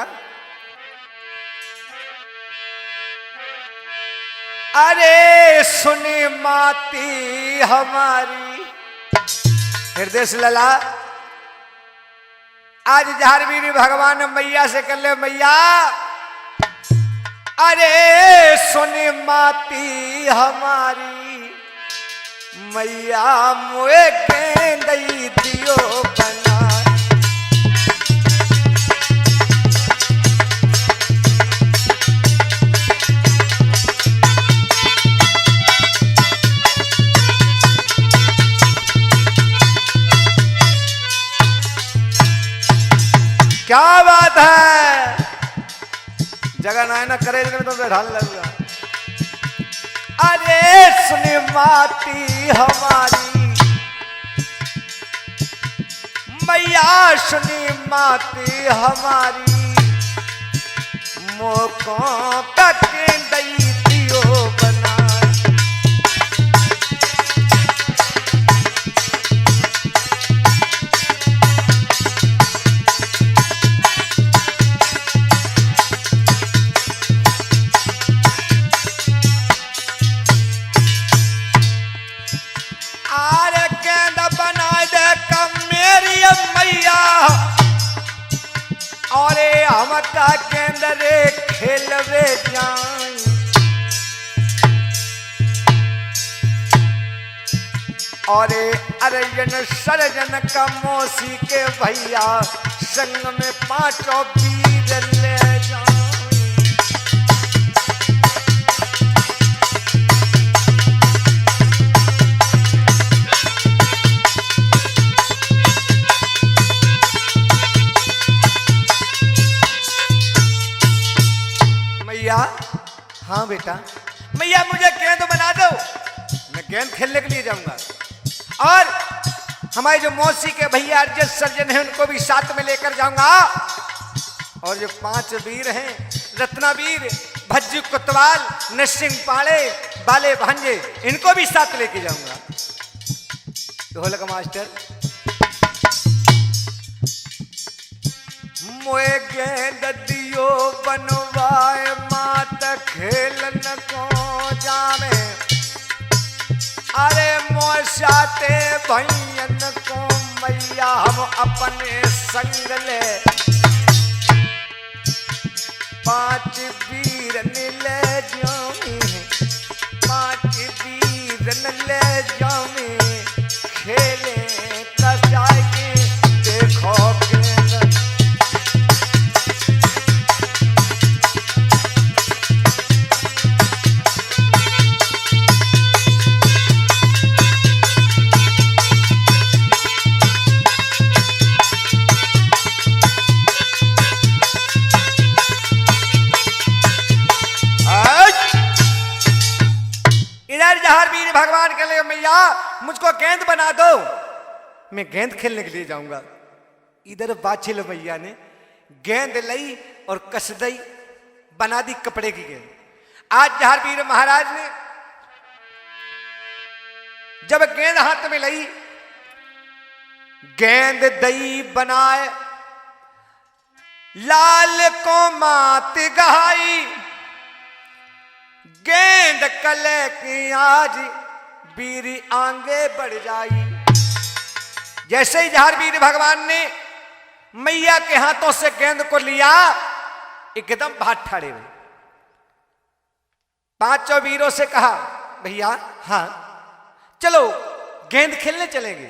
अरे सुनी माती हमारी। हृदय से लला आज झारवीर भगवान मैया से कह ले, मैया अरे सुनी माती हमारी, मैया मोए गेंदई दियो बना। क्या बात है, जगह ना ना करे तो बैठाने लगूंगा। अरे सुनी माती हमारी, मैया सुनी माती हमारी, मोकों का गेंदई दियो बना। और हम का केंद्रे खेलवे जाए, और अर्जन सर्जन का मौसी के भैया संग में 5 वीर ले जाए। मैया हाँ बेटा, मैया मुझे गेंद बना दो, मैं गेंद खेलने के लिए जाऊंगा। और हमारे जो मौसी के भैया अर्जन सर्जन हैं उनको भी साथ में लेकर जाऊंगा। और जो 5 वीर हैं, रत्नावीर, भज्जू कोतवाल, नरसिंह पाड़े, बाले भांजे, इनको भी साथ लेके जाऊंगा। ढोलक मास्टर मोए गेंद दियो बनवाए, मात खेलन को जावे। अरे मोसाते भैयन को मैया हम अपने संग ले, 5 वीर ले जो विलेज में खेले कसाई के देखो गेंद। इधर जहारवीर भगवान के लिए मैया मुझको गेंद बना दो, मैं गेंद खेलने के लिए जाऊंगा। इधर बाछिल मैया ने गेंद लई और कस दई, बना दी कपड़े की गेंद। आज जहारवीर महाराज ने जब गेंद हाथ में लई, गेंद दई बनाए, लाल को मात गहाई, गेंद कले की आज वीर आगे बढ़ जाई। जैसे ही जहारवीर भगवान ने मैया के हाथों से गेंद को लिया, एकदम भाग ठाड़े हुए। पांचों वीरों से कहा, भैया हाँ चलो गेंद खेलने चलेंगे।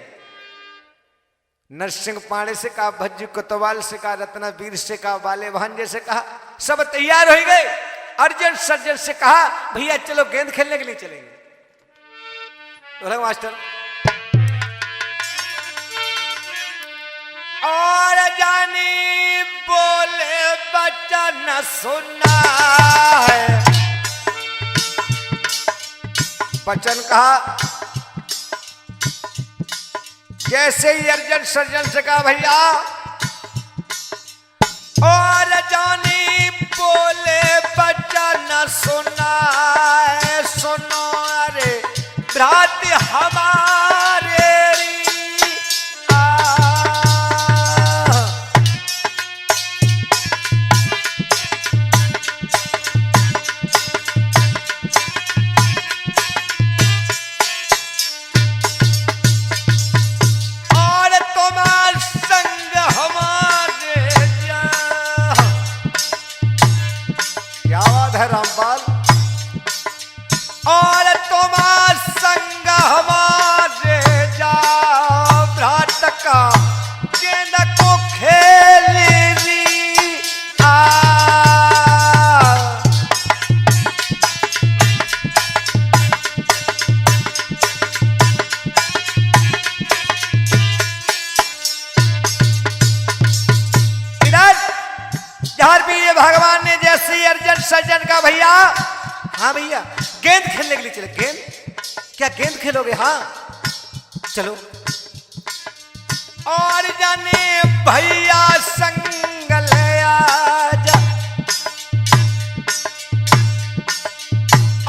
नरसिंह पांडे से कहा, भज्जू कोतवाल से कहा, रत्नावीर से कहा, बाले भांजे से कहा, सब तैयार हो गए। अर्जुन सर्जन से कहा, भैया चलो गेंद खेलने के लिए चलेंगे। तो मास्टर और जानी बोले बच्चा न सुना है, बच्चन कहा। जैसे ही अर्जुन सर्जन से कहा, भैया और जानी बोले बच्चा न सुना है, सुनो अरे भ्रात हमारे और तुम्हार संग हमारे क्या बात है रामपाल। और तुम्हार संग हमारे जाओ, भ्रात का गेंद को खेल री आ। जहारवीर भगवान ने जैसे ही अर्जुन सर्जन का, भैया हाँ भैया गेंद खेलने के लिए चले। गेंद क्या गेंद खेलोगे? हाँ चलो। और जाने भैया संग ले आजा,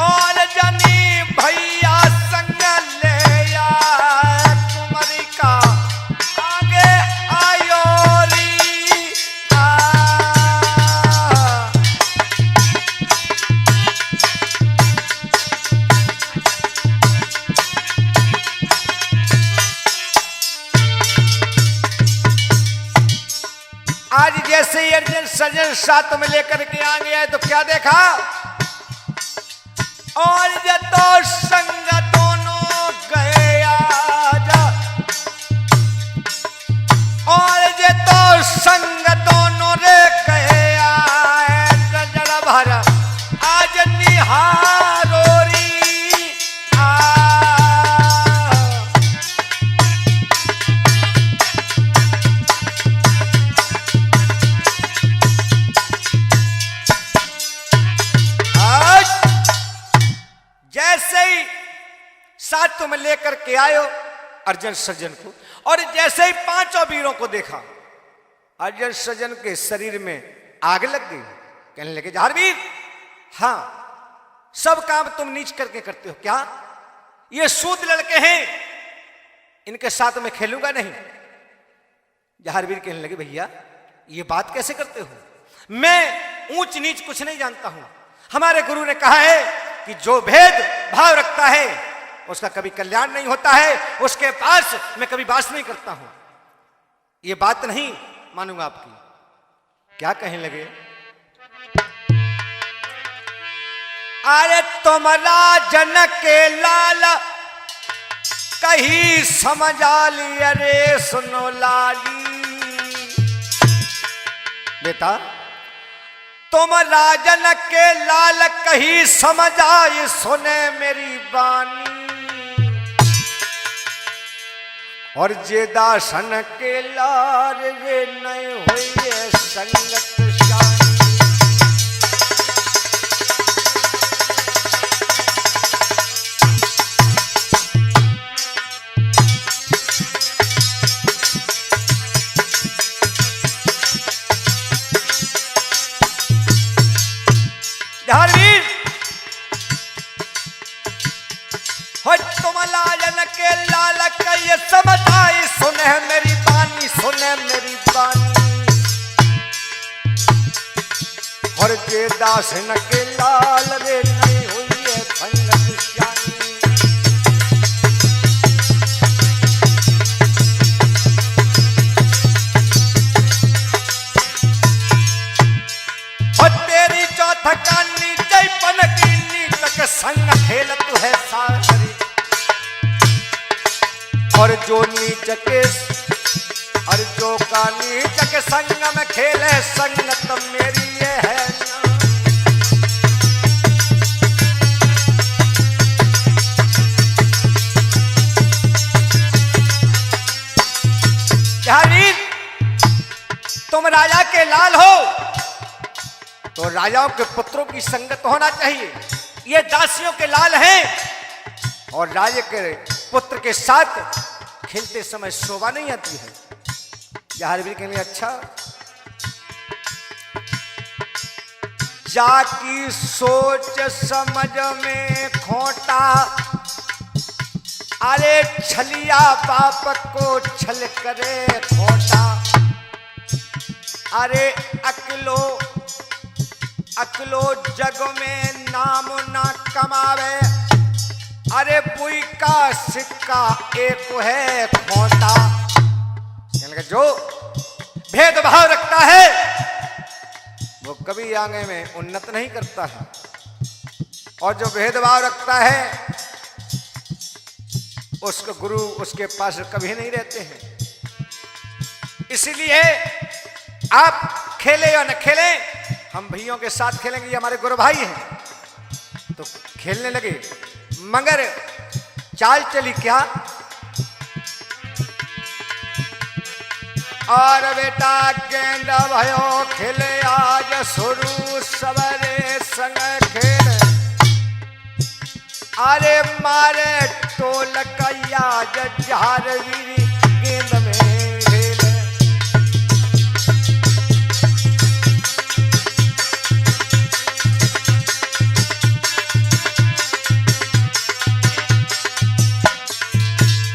और जाने भैया संग ले आ, तुम्हारी का आगे आयो री आ। आज जैसे ही अर्जुन सर्जन साथ में लेकर के आ गया है, तो क्या देखा? और ये तो संग दोनों गए आजा, और ये तो संग दोनों रे गए आए, जरा भरा आज निहारो री आ। जैसे ही साथ में लेकर के आयो अर्जुन सर्जन को, और जैसे ही पांचों वीरों को देखा, अर्जुन सर्जन के शरीर में आग लग गई। कहने लगे, जहारवीर हाँ सब काम तुम नीच करके करते हो क्या? ये सूद लड़के हैं, इनके साथ में खेलूंगा नहीं। जहारवीर कहने लगे, भैया ये बात कैसे करते हो? मैं ऊंच नीच कुछ नहीं जानता हूं। हमारे गुरु ने कहा है कि जो भेद भाव रखता है उसका कभी कल्याण नहीं होता है, उसके पास मैं कभी वास नहीं करता हूं। ये बात नहीं मानूंगा आपकी। क्या कहने लगे? अरे तुम राजन के लाल कही समझा ली, अरे सुनो लाली बेटा, तुम राजन के लाल कही समझ आई, सुने मेरी बानी। और जे दासन के लाल रे नहीं हुई संगत शानी। धारवीर हो तुम लाजन के लाल का ये समझ आई, सुने मेरी बानी, सुने मेरी बानी। और जे दासन के लाल रे नहीं हुई है संगत शानी। थकानी जयपन की नीतक संग खेल तू है सारी। और जो नीच के और जो का नीच के संग में खेले संगत मेरी ये है ना। वीर तुम राजा के लाल हो तो राजाओं के पुत्रों की संगत होना चाहिए। ये दासियों के लाल हैं और राजा के पुत्र के साथ खेलते समय शोभा नहीं आती है। जहारवीर के लिए अच्छा जाकी सोच समझ में खोटा, अरे छलिया बाप को छल करे खोटा। अरे अकलो जग में नाम ना कमावे, अरे पुई का सिक्का एक है खोटा। जो भेदभाव रखता है वो कभी आगे में उन्नत नहीं करता है, और जो भेदभाव रखता है उसको गुरु उसके पास कभी नहीं रहते हैं। इसलिए आप खेले या न खेले, हम भैयों के साथ खेलेंगे, ये हमारे गुरु भाई हैं। तो खेलने लगे, मगर चाल चली क्या, और बेटा गेंद भयो खेले आज शुरू सवरे संग खेल। अरे मारे टोल कैया जहारवीर गेंद में खेल।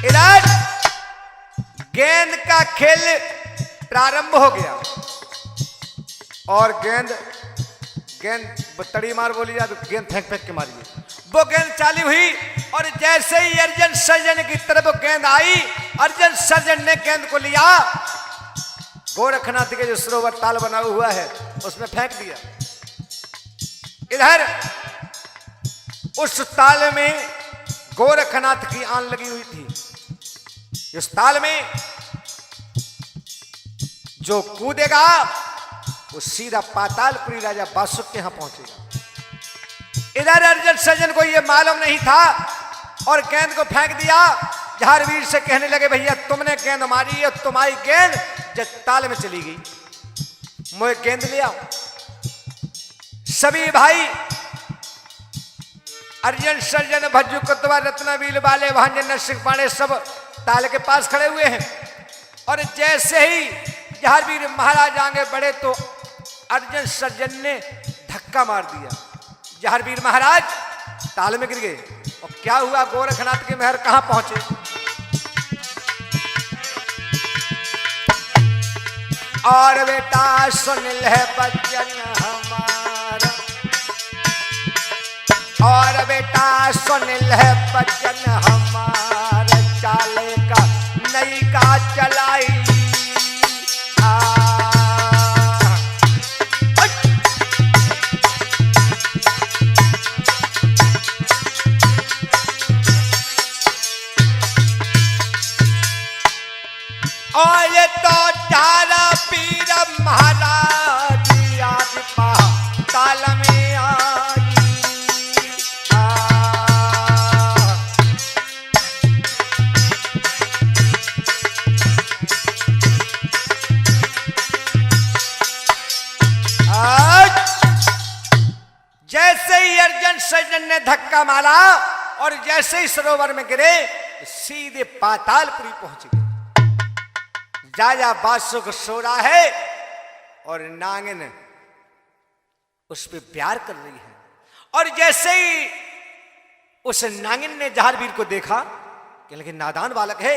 इधर गेंद का खेल प्रारंभ हो गया और गेंद तड़ी मार बोली जाए तो गेंद फेंक फेंक के मारिए। वो गेंद चाली हुई और जैसे ही अर्जुन सर्जन की तरफ गेंद आई, अर्जुन सर्जन ने गेंद को लिया, गोरखनाथ के जो सरोवर ताल बना हुआ है उसमें फेंक दिया। इधर उस ताल में गोरखनाथ की आन लगी हुई थी। इस ताल में जो कूदेगा वो सीधा पातालपुरी राजा बासुक के यहां पहुंचेगा। इधर अर्जुन सर्जन को यह मालूम नहीं था और गेंद को फेंक दिया। जहारवीर से कहने लगे, भैया तुमने गेंद मारी है, तुम्हारी गेंद जब ताल में चली गई, मुझे गेंद ले आओ। सभी भाई अर्जुन सर्जन भज्जू कुतवा रत्नवील वाले भांजन नरसिंह पांडे सब ताल के पास खड़े हुए हैं। और जैसे ही जहारवीर महाराज आगे बढ़े तो अर्जुन सर्जन ने धक्का मार दिया। जहारवीर महाराज ताल में गिर गए। और क्या हुआ, गोरखनाथ के महल कहां पहुंचे। और बेटा सुन ले बच्चन हमारा, और बेटा सुन ले बच्चन हमारा, चाले का नई का चलाई। ही अर्जुन सज्जन ने धक्का मारा और जैसे ही सरोवर में गिरे सीधे पातालपुरी पहुंच गए। जाया बासुक सो रहा है और नागिन उस पे प्यार कर रही है। और जैसे ही उस नागिन ने जहारवीर को देखा कि लेकिन नादान बालक है,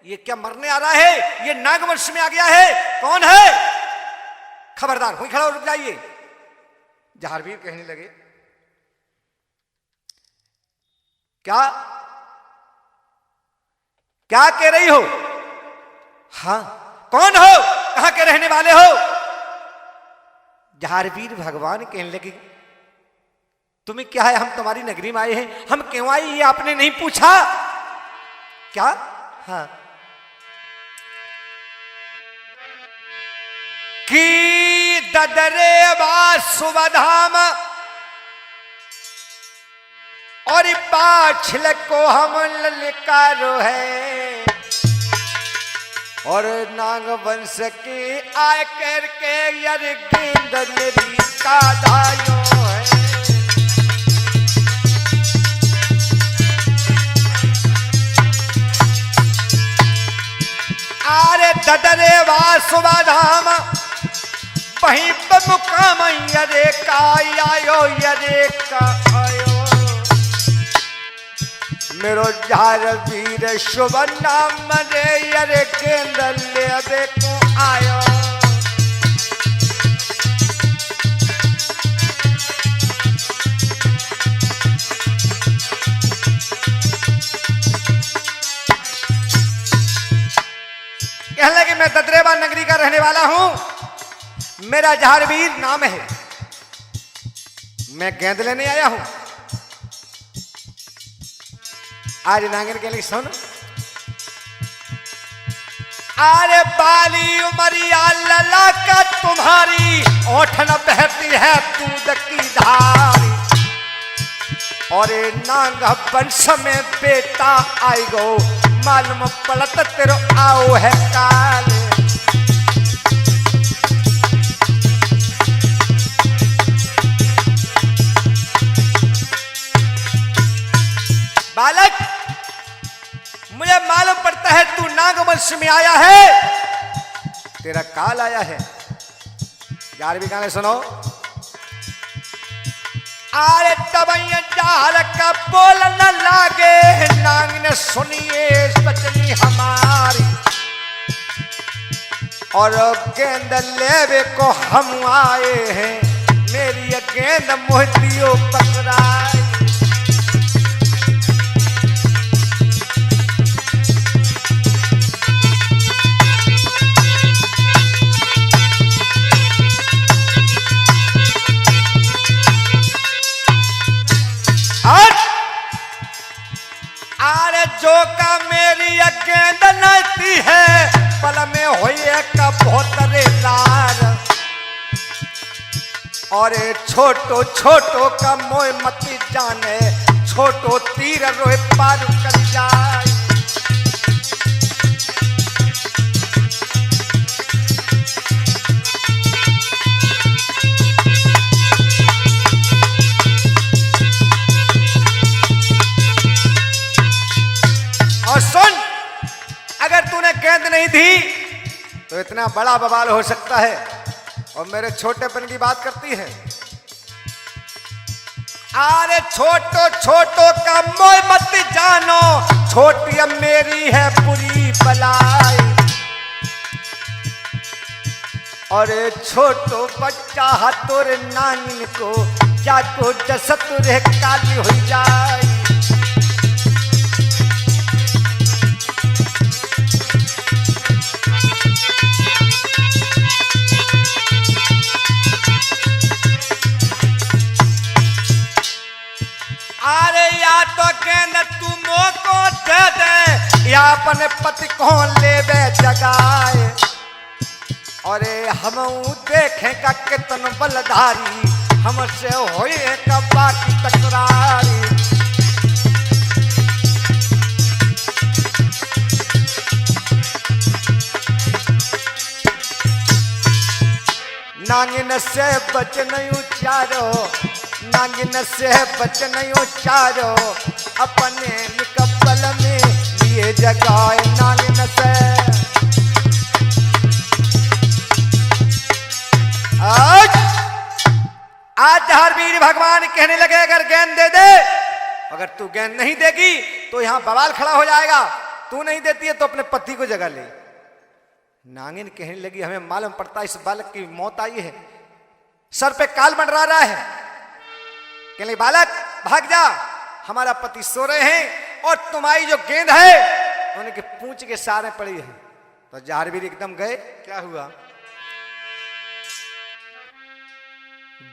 ये क्या मरने आ रहा है, ये नागवंश में आ गया है, कौन है, खबरदार वहीं खड़ा हो, रुक जाइए। जहारवीर कहने लगे क्या क्या कह रही हो, हाँ कौन हो, कहां के रहने वाले हो। जहारवीर भगवान कहने लगे तुम्हें क्या है, हम तुम्हारी नगरी में आए हैं, हम क्यों आए ये आपने नहीं पूछा क्या। हाँ कि ददरे सुबधाम और पाछल को हम ललकारो है और नागवंश की आय करके यार गेंद मेरी का धायो है। आरे ददरे सुबधाम वहीं पर मुकाम यरे का आयो यरे का आयो मेरो जहारवीर शुभ नाम रे यरे गेंद ले देखो आयो। कहने लगे मैं ददरेवा नगरी का रहने वाला हूं, मेरा जहारवीर नाम है, मैं गेंद लेने आया हूं। आज नागिन के लिए सुन, अरे बाली उमरिया लला का तुम्हारी ओठ न बहती है दूध की धारी और नाग वंश में बेटा आई गो मालूम पड़त तेरो आओ है काल। बालक मुझे मालूम पड़ता है तू नागवंश में आया है, तेरा काल आया है। 11वीं गाने सुनो। आरे तबैया जार का बोल न लागे नाग ने सुनिए बचनी हमारी और गेंद लेवे को हम आए हैं, मेरी गेंद मोहतियों पकड़ाई। आरे जो का मेरी गेंद नती है पल में होए का बहुत लार और छोटो छोटो का मोह मती जाने छोटो तीर रोए पार कर जाए। और सुन, अगर तूने गेंद नहीं दी तो इतना बड़ा बवाल हो सकता है और मेरे छोटेपन की बात करती है। अरे छोटो छोटो का मोह मत जानो, छोटी अब मेरी है बुरी बलाई और छोटो बच्चा तोरे नानी को जाको जसत रे काली हो जाए। अरे या तो गेंद तू मोको दे दे या अपने पति को लेवे जगाए और हम देखें का कितन बलधारी हमसे होए का बाकी तकरारी। नागिन से बच नहीं उचारो नागिन से बचन उचारो अपने निकपल में लिए जगाए नागिन से। आज जहारवीर भगवान कहने लगे अगर गेंद दे दे, अगर तू गेंद नहीं देगी तो यहां बवाल खड़ा हो जाएगा, तू नहीं देती है तो अपने पति को जगा ले। नागिन कहने लगी हमें मालूम पड़ता है इस बालक की मौत आई है, सर पे काल मंडरा रहा है। कहने बालक भाग जा, हमारा पति सो रहे हैं और तुम्हारी जो गेंद है उनके पूंछ के सहारे पड़ी है। तो जहारवीर एकदम गए, क्या हुआ,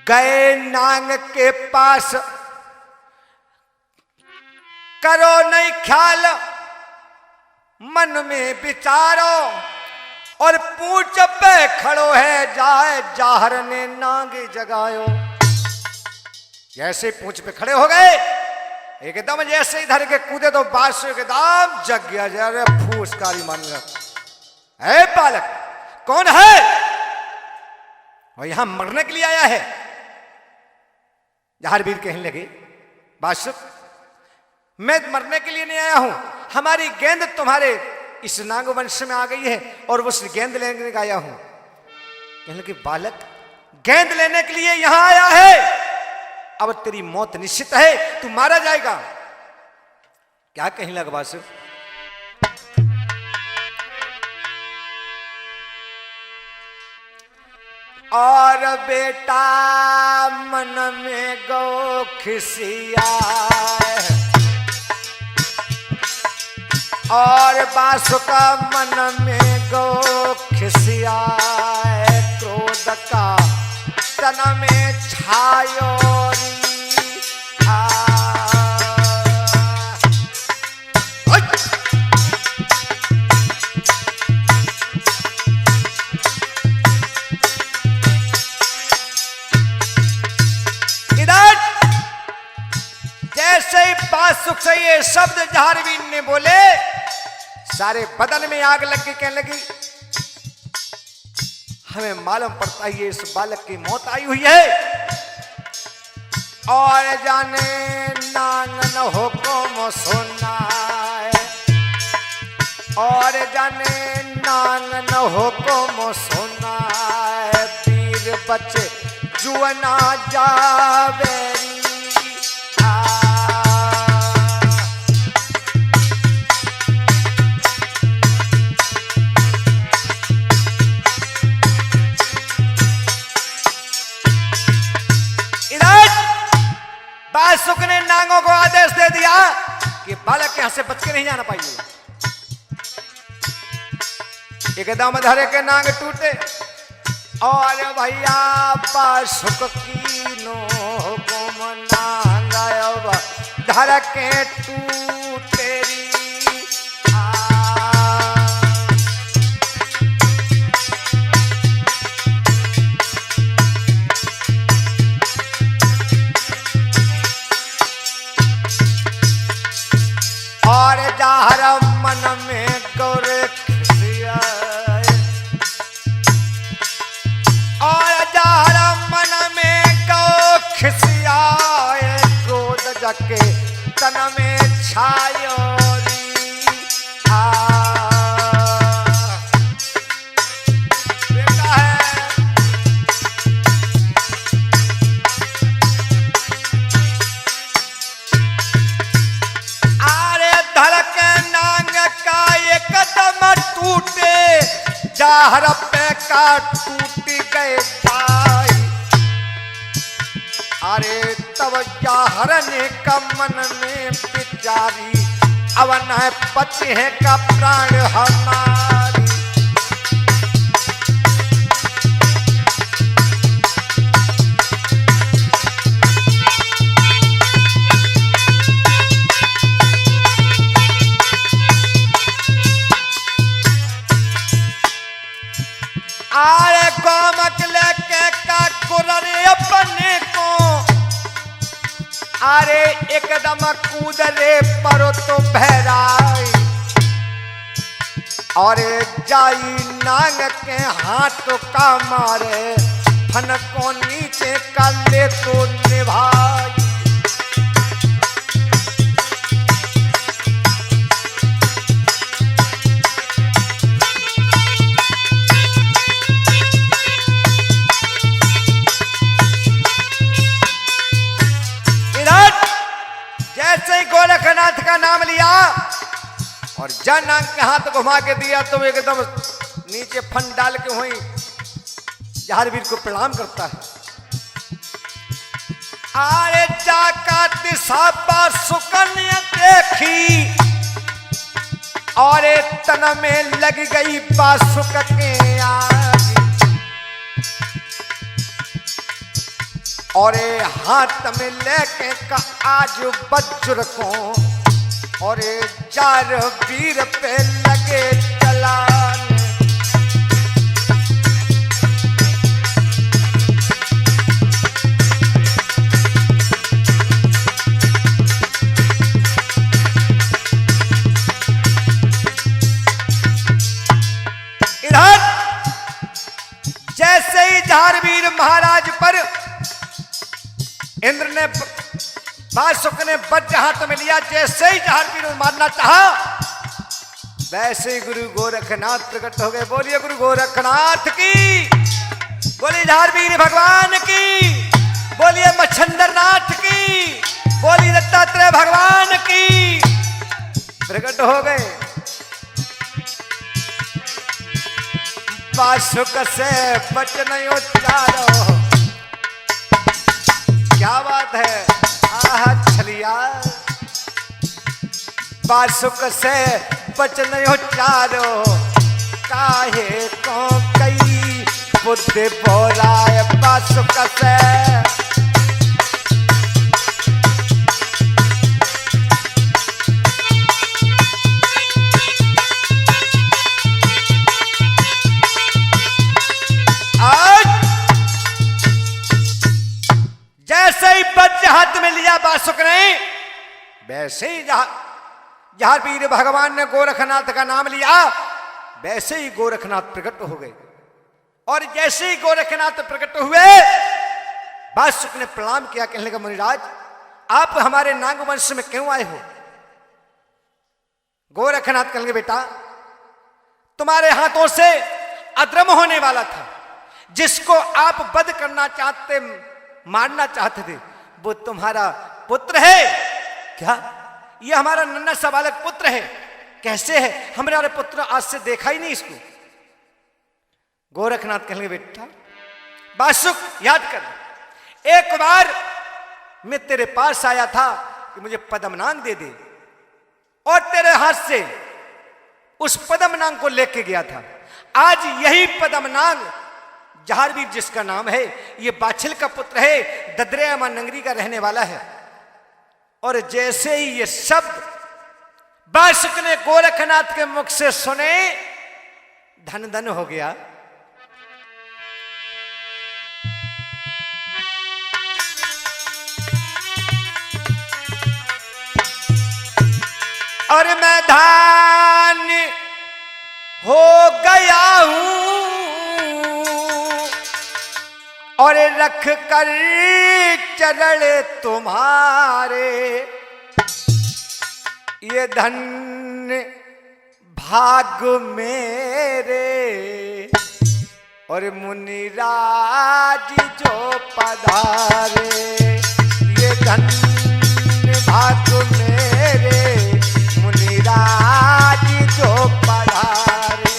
गए नांग के पास, करो नहीं ख्याल मन में विचारो, और पूंछ पे खड़ो है जाए जाहर ने नांगे जगायो। जैसे पूंछ पे खड़े हो गए एकदम जैसे इधर के कूदे तो बादशाह एकदम जग गया, जरा फूसकारी मान गया। है बालक कौन है, और यहां मरने के लिए आया है। जहारवीर कहने लगे बादशाह मैं मरने के लिए नहीं आया हूं, हमारी गेंद तुम्हारे इस नाग वंश में आ गई है और उस गेंद लेने का आया हूं। कहने लगे बालक गेंद लेने के लिए यहां आया है, अब तेरी मौत निश्चित है, तू मारा जाएगा। क्या कहने लगा बादशाह, और बेटा मन में गो खिसिया, और बासुका मन में गो खिसिया, क्रोध का तन में छायो जैसे ही बासुक से ये शब्द जहारवीर ने बोले सारे बदन में आग लग गई। कहने लगी हमें मालूम पड़ता है ये इस बालक की मौत आई हुई है, और जाने नांगन हुक्म सुनाए, और जाने नांगन हुक्म सुनाए, वीर बच्चे जुअना जावेरी। बासुक ने नांगों को आदेश दे दिया कि बालक यहां से बच के नहीं जाना पाइए। एकदम धरे के नांग टूटे, और भैया बासुक की नो को नांग धर के टूटे। और जाहर मन में गौर खिसिया, और जाहर मन में गौ खिसिया, क्रोध जके तन में छायो बेटा है। टूटे जाहर पे का टूट गए भाई, अरे तब जाहर ने का मन में बिचारी, अवन है पति है का प्राण हमारी। आरे गोमक लेके का कुररे अपने को, अरे एकदम कूद रे परो तो बहराई, और जाई नांग के हाथ का मारे, फन को नीचे का ले तो ने भाई। इधर जैसे ही गोरखनाथ का नाम लिया और जन के हाथ घुमा के दिया तो एकदम नीचे फन डाल के वहीं जहारवीर को प्रणाम करता है। आरे जाका तिसापा सुकन्या देखी और तन में लग गई बासुक के आग और हाथ में लेके का आज वज्र को और जार वीर पे लगे चलान। इधर जैसे ही झारवीर महाराज पर इंद्र ने बासुक ने वज्र हाथ में लिया, जैसे ही झारवीर मारना चाहा वैसे ही गुरु गोरखनाथ प्रकट हो गए। बोलिए गुरु गोरखनाथ की, बोलिए झारवीर भगवान की, बोलिए मच्छंदरनाथ की, बोलिए दत्तात्रेय भगवान की। प्रकट हो गए। बासुक से वचन उच्चारो, क्या बात है, आह छलिया। बासुक से वचन उच्चारो, काहे को कई बुद्धि बोलाए बासुक से। जैसे ही वज्र हाथ में लिया बासुक ने, वैसे ही झारवीर भगवान ने गोरखनाथ का नाम लिया, वैसे ही गोरखनाथ प्रकट हो गए। और जैसे ही गोरखनाथ प्रकट हुए बासुक ने प्रणाम किया, कहने लगा मुनिराज आप हमारे नाग वंश में क्यों आए हो? गोरखनाथ कहने लगे बेटा तुम्हारे हाथों से अधर्म होने वाला था, जिसको आप वध करना चाहते, मारना चाहते थे, वो तुम्हारा पुत्र है क्या? ये हमारा नन्हा सा बालक पुत्र है, कैसे है? हमारे पुत्र आज से देखा ही नहीं इसको। गोरखनाथ कहने बेटा बासुक याद कर, एक बार मैं तेरे पास आया था कि मुझे पद्मनाग दे दे, और तेरे हाथ से उस पद्मनाग को लेके गया था। आज यही पद्मनाग झारवीर जिसका नाम है, ये बाछिल का पुत्र है, ददरिया नगरी का रहने वाला है। और जैसे ही ये शब्द बासुक ने गोरखनाथ के मुख से सुने, धन धन हो गया। और मैं धान्य हो गया हूं और रख कर चरण तुम्हारे, ये धन्य भाग मेरे और मुनिराज जो पधारे, ये धन्य भाग मेरे मुनिराज जो पधारे।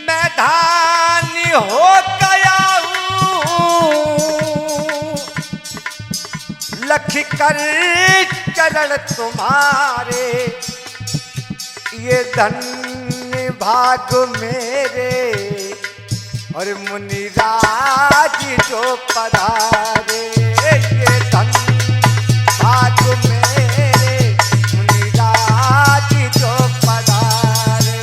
मैं धान्य हो गया हूं लख कर चरण तुम्हारे, ये धन्य भाग मेरे और मुनिराज जो पधारे, ये धन्य भाग मेरे मुनिराज जो पधारे।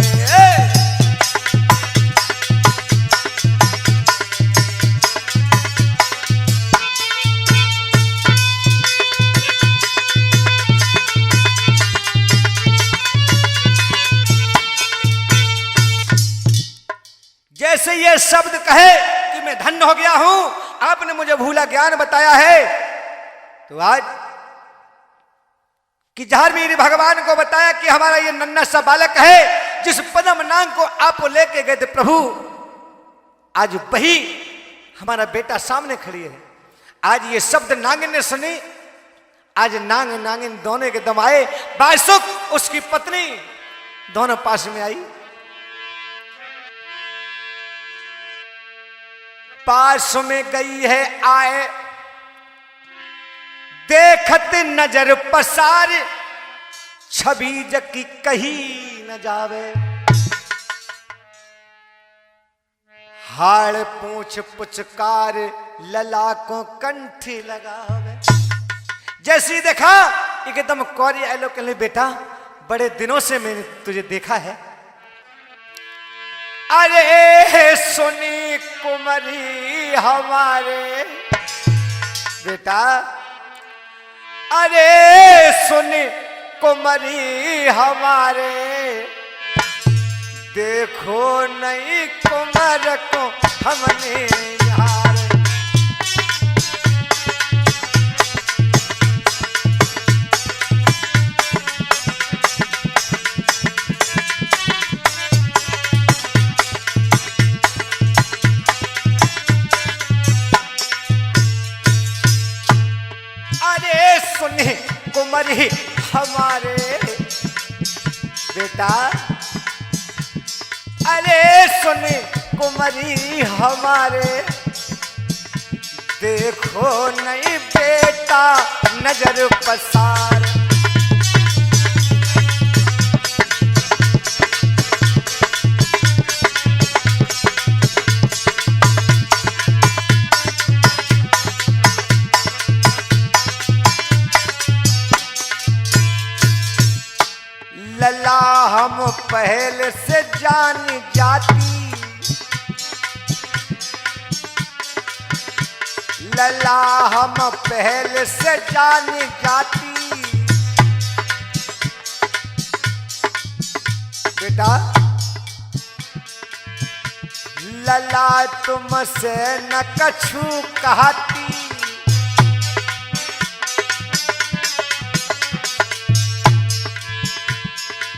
ये शब्द कहे कि मैं धन्य हो गया हूं, आपने मुझे भूला ज्ञान बताया है, तो आज कि झारवीर भगवान को बताया कि हमारा ये नन्हा सा बालक है जिस पद्म नाग को आप लेके गए थे प्रभु, आज वही हमारा बेटा सामने खड़ी है। आज ये शब्द नागिन ने सुनी, आज नाग नागिन दोनों के दम आए। बासुक उसकी पत्नी दोनों पास में आई, पास में गई है आए, देखत नजर पसार, छवि जकी कही न जावे, हाड़ पूछ पुचकार, लला को कंठी लगावे। जैसी देखा एकदम कौरी आलो, कहले बेटा बड़े दिनों से मैंने तुझे देखा है। अरे सुनी कुमरी हमारे बेटा, अरे सुनी कुमरी हमारे, देखो नहीं कुमर को हमने यार। अरे सुने कुमरी हमारे बेटा, अरे सुने कुमरी हमारे, देखो नहीं बेटा नजर पसार। लला हम पहले से जान जाती, लला हम पहले से जान जाती, बेटा लला तुमसे न कछु कहती,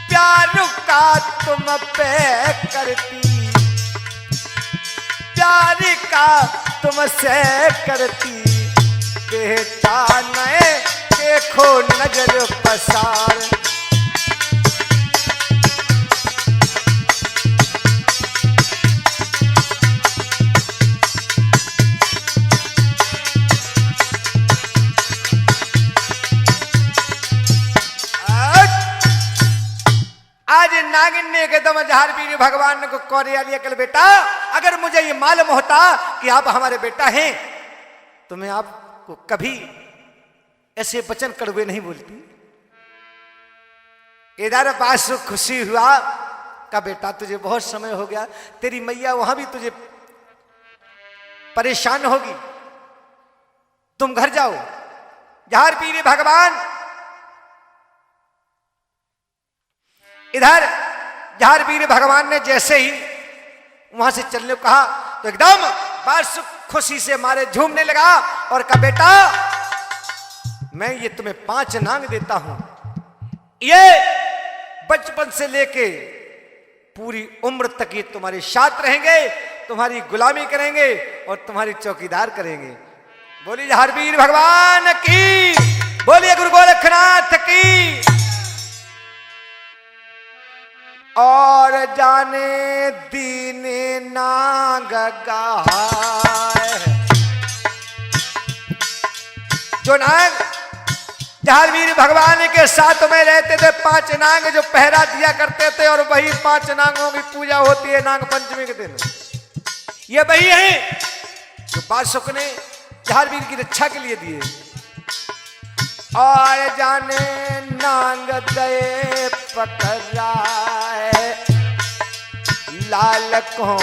प्यार का तुम पे करती, प्यार का तुमसे करती, बेटा नए देखो नजर पसार। आज नागिन ने एकदम झारवीर भगवान को कौरिया लिया, कल बेटा अगर मुझे ये मालूम होता कि आप हमारे बेटा हैं तो मैं आपको कभी ऐसे वचन कड़वे नहीं बोलती। इधर पास खुशी हुआ का बेटा तुझे बहुत समय हो गया, तेरी मैया वहां भी तुझे परेशान होगी, तुम घर जाओ। झारवीर भगवान इधर झारवीर भगवान ने जैसे ही वहां से चलने को कहा तो एकदम बस खुशी से मारे झूमने लगा और कहा बेटा मैं ये तुम्हें 5 नांग देता हूं, ये बचपन से लेके पूरी उम्र तक ये तुम्हारे साथ रहेंगे, तुम्हारी गुलामी करेंगे और तुम्हारी चौकीदार करेंगे। बोलिए झारवीर भगवान की, बोलिए गुरु गोरखनाथ की। और जाने दीने नाग गाय, जो नाग झारवीर भगवान के साथ में रहते थे, 5 नाग जो पहरा दिया करते थे, और वही 5 नागों की पूजा होती है नाग पंचमी के दिन। ये वही है जो बासुक ने झारवीर की रक्षा के लिए दिए। और जाने नांग दे पकड़ाए, लाल को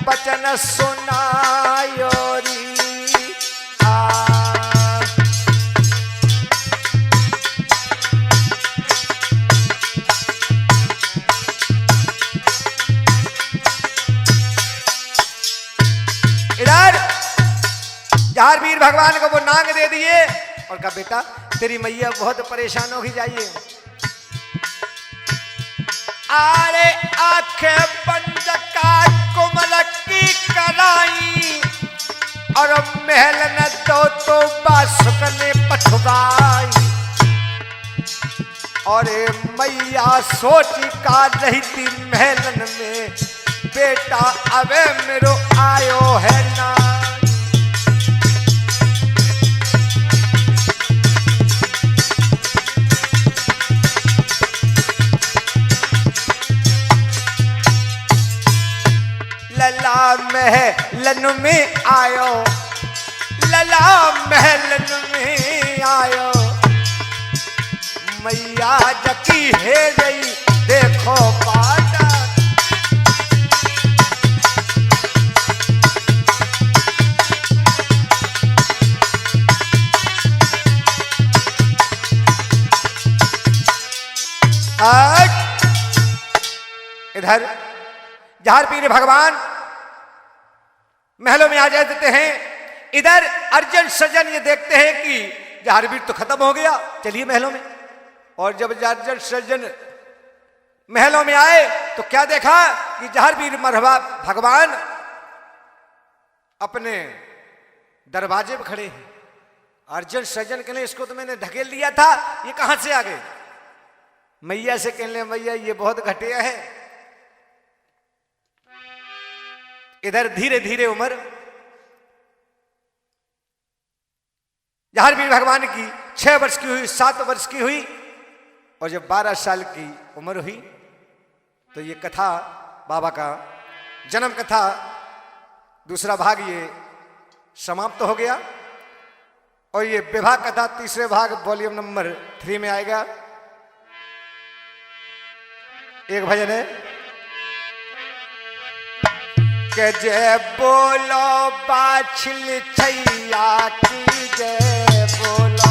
बचन सुनायोरी भगवान को वो नांग दे दिए और कहा बेटा तेरी मैया बहुत परेशान हो गई, जाइए। आरे आंखें बंद का कोमल की कराई और महल न तो बासुक ने पठुराई। और मैया सोची का रहती महलन में बेटा अबे मेरो आयो है ना। लला महलन में आयो, लला महलन में आयो, मैया जकी है गई देखो पाटा। इधर जहारवीर भगवान महलों में आ जाते हैं। इधर अर्जुन सज्जन ये देखते हैं कि जहारवीर तो खत्म हो गया, चलिए महलों में। और जब अर्जुन सज्जन महलों में आए तो क्या देखा कि जहारवीर मरहबा भगवान अपने दरवाजे पर खड़े हैं। अर्जुन सज्जन कहने इसको तो मैंने ढकेल दिया था, ये कहां से आ गए। मैया से कहने मैया ये बहुत घटिया है। इधर धीरे धीरे उम्र जहारवीर भगवान की 6 वर्ष की हुई, 7 वर्ष की हुई और जब 12 साल की उम्र हुई तो ये कथा बाबा का जन्म कथा दूसरा भाग ये समाप्त हो गया। और ये विवाह कथा तीसरे भाग वॉल्यूम नंबर 3 में आएगा। एक भजन है के जय बोलो बाछिल छैया की जय बोलो।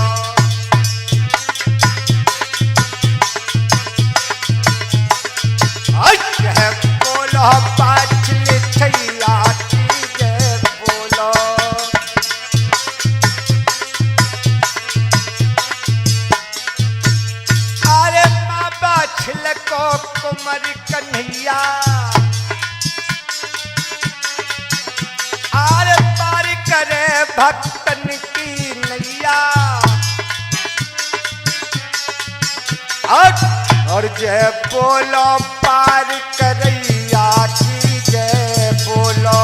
जय बोलो बाछिल छैया की जय बोलो। अरे माँ बाछिल को कुंवर कन्हैया करे भक्तन की नैया। और जय बोलो पार करैया की जय बोलो।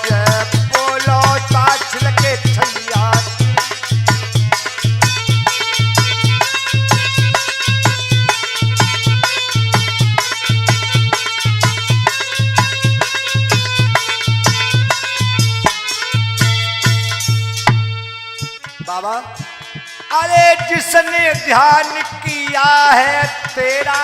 जय बोलो बाछिल के छैया की। बाबा अरे जिसने ध्यान किया है तेरा,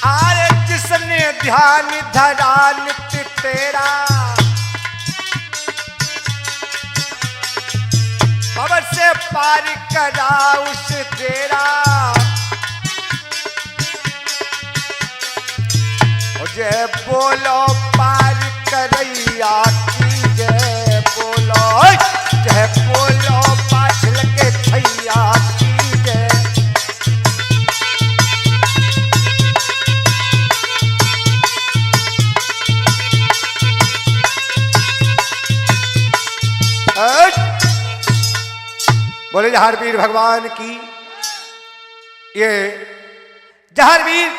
अरे जिसने ध्यान धरा नित्य तेरा, भव से पार करा उस तेरा। जय बोलो पार करैया की जय बोलो। जय बोलो बाछिल के छैया की जय। बोले जहारवीर भगवान की। ये जहारवीर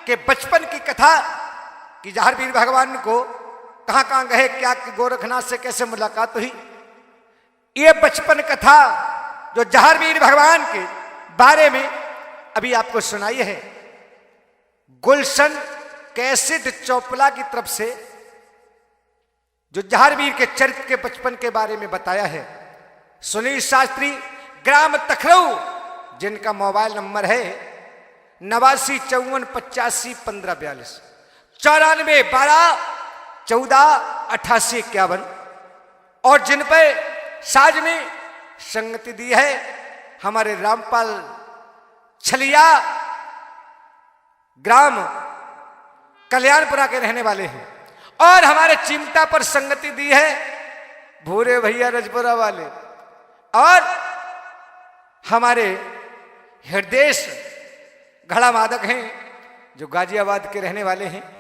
के बचपन की कथा कि जहारवीर भगवान को कहां कहां गए, क्या गोरखनाथ से कैसे मुलाकात हुई। ये बचपन कथा जो जहारवीर भगवान के बारे में अभी आपको सुनाई है, गुलशन कैसेट चौपला की तरफ से जो जहारवीर के चरित्र के बचपन के बारे में बताया है। सुनील शास्त्री ग्राम तखरऊ, जिनका मोबाइल नंबर है 8954851542 9412148851 और जिन पर साज में संगति दी है हमारे रामपाल छलिया ग्राम कल्याणपुरा के रहने वाले हैं। और हमारे चिमटा पर संगति दी है भूरे भैया रजपुरा वाले, और हमारे हृदय घड़ा वादक हैं जो गाजियाबाद के रहने वाले हैं।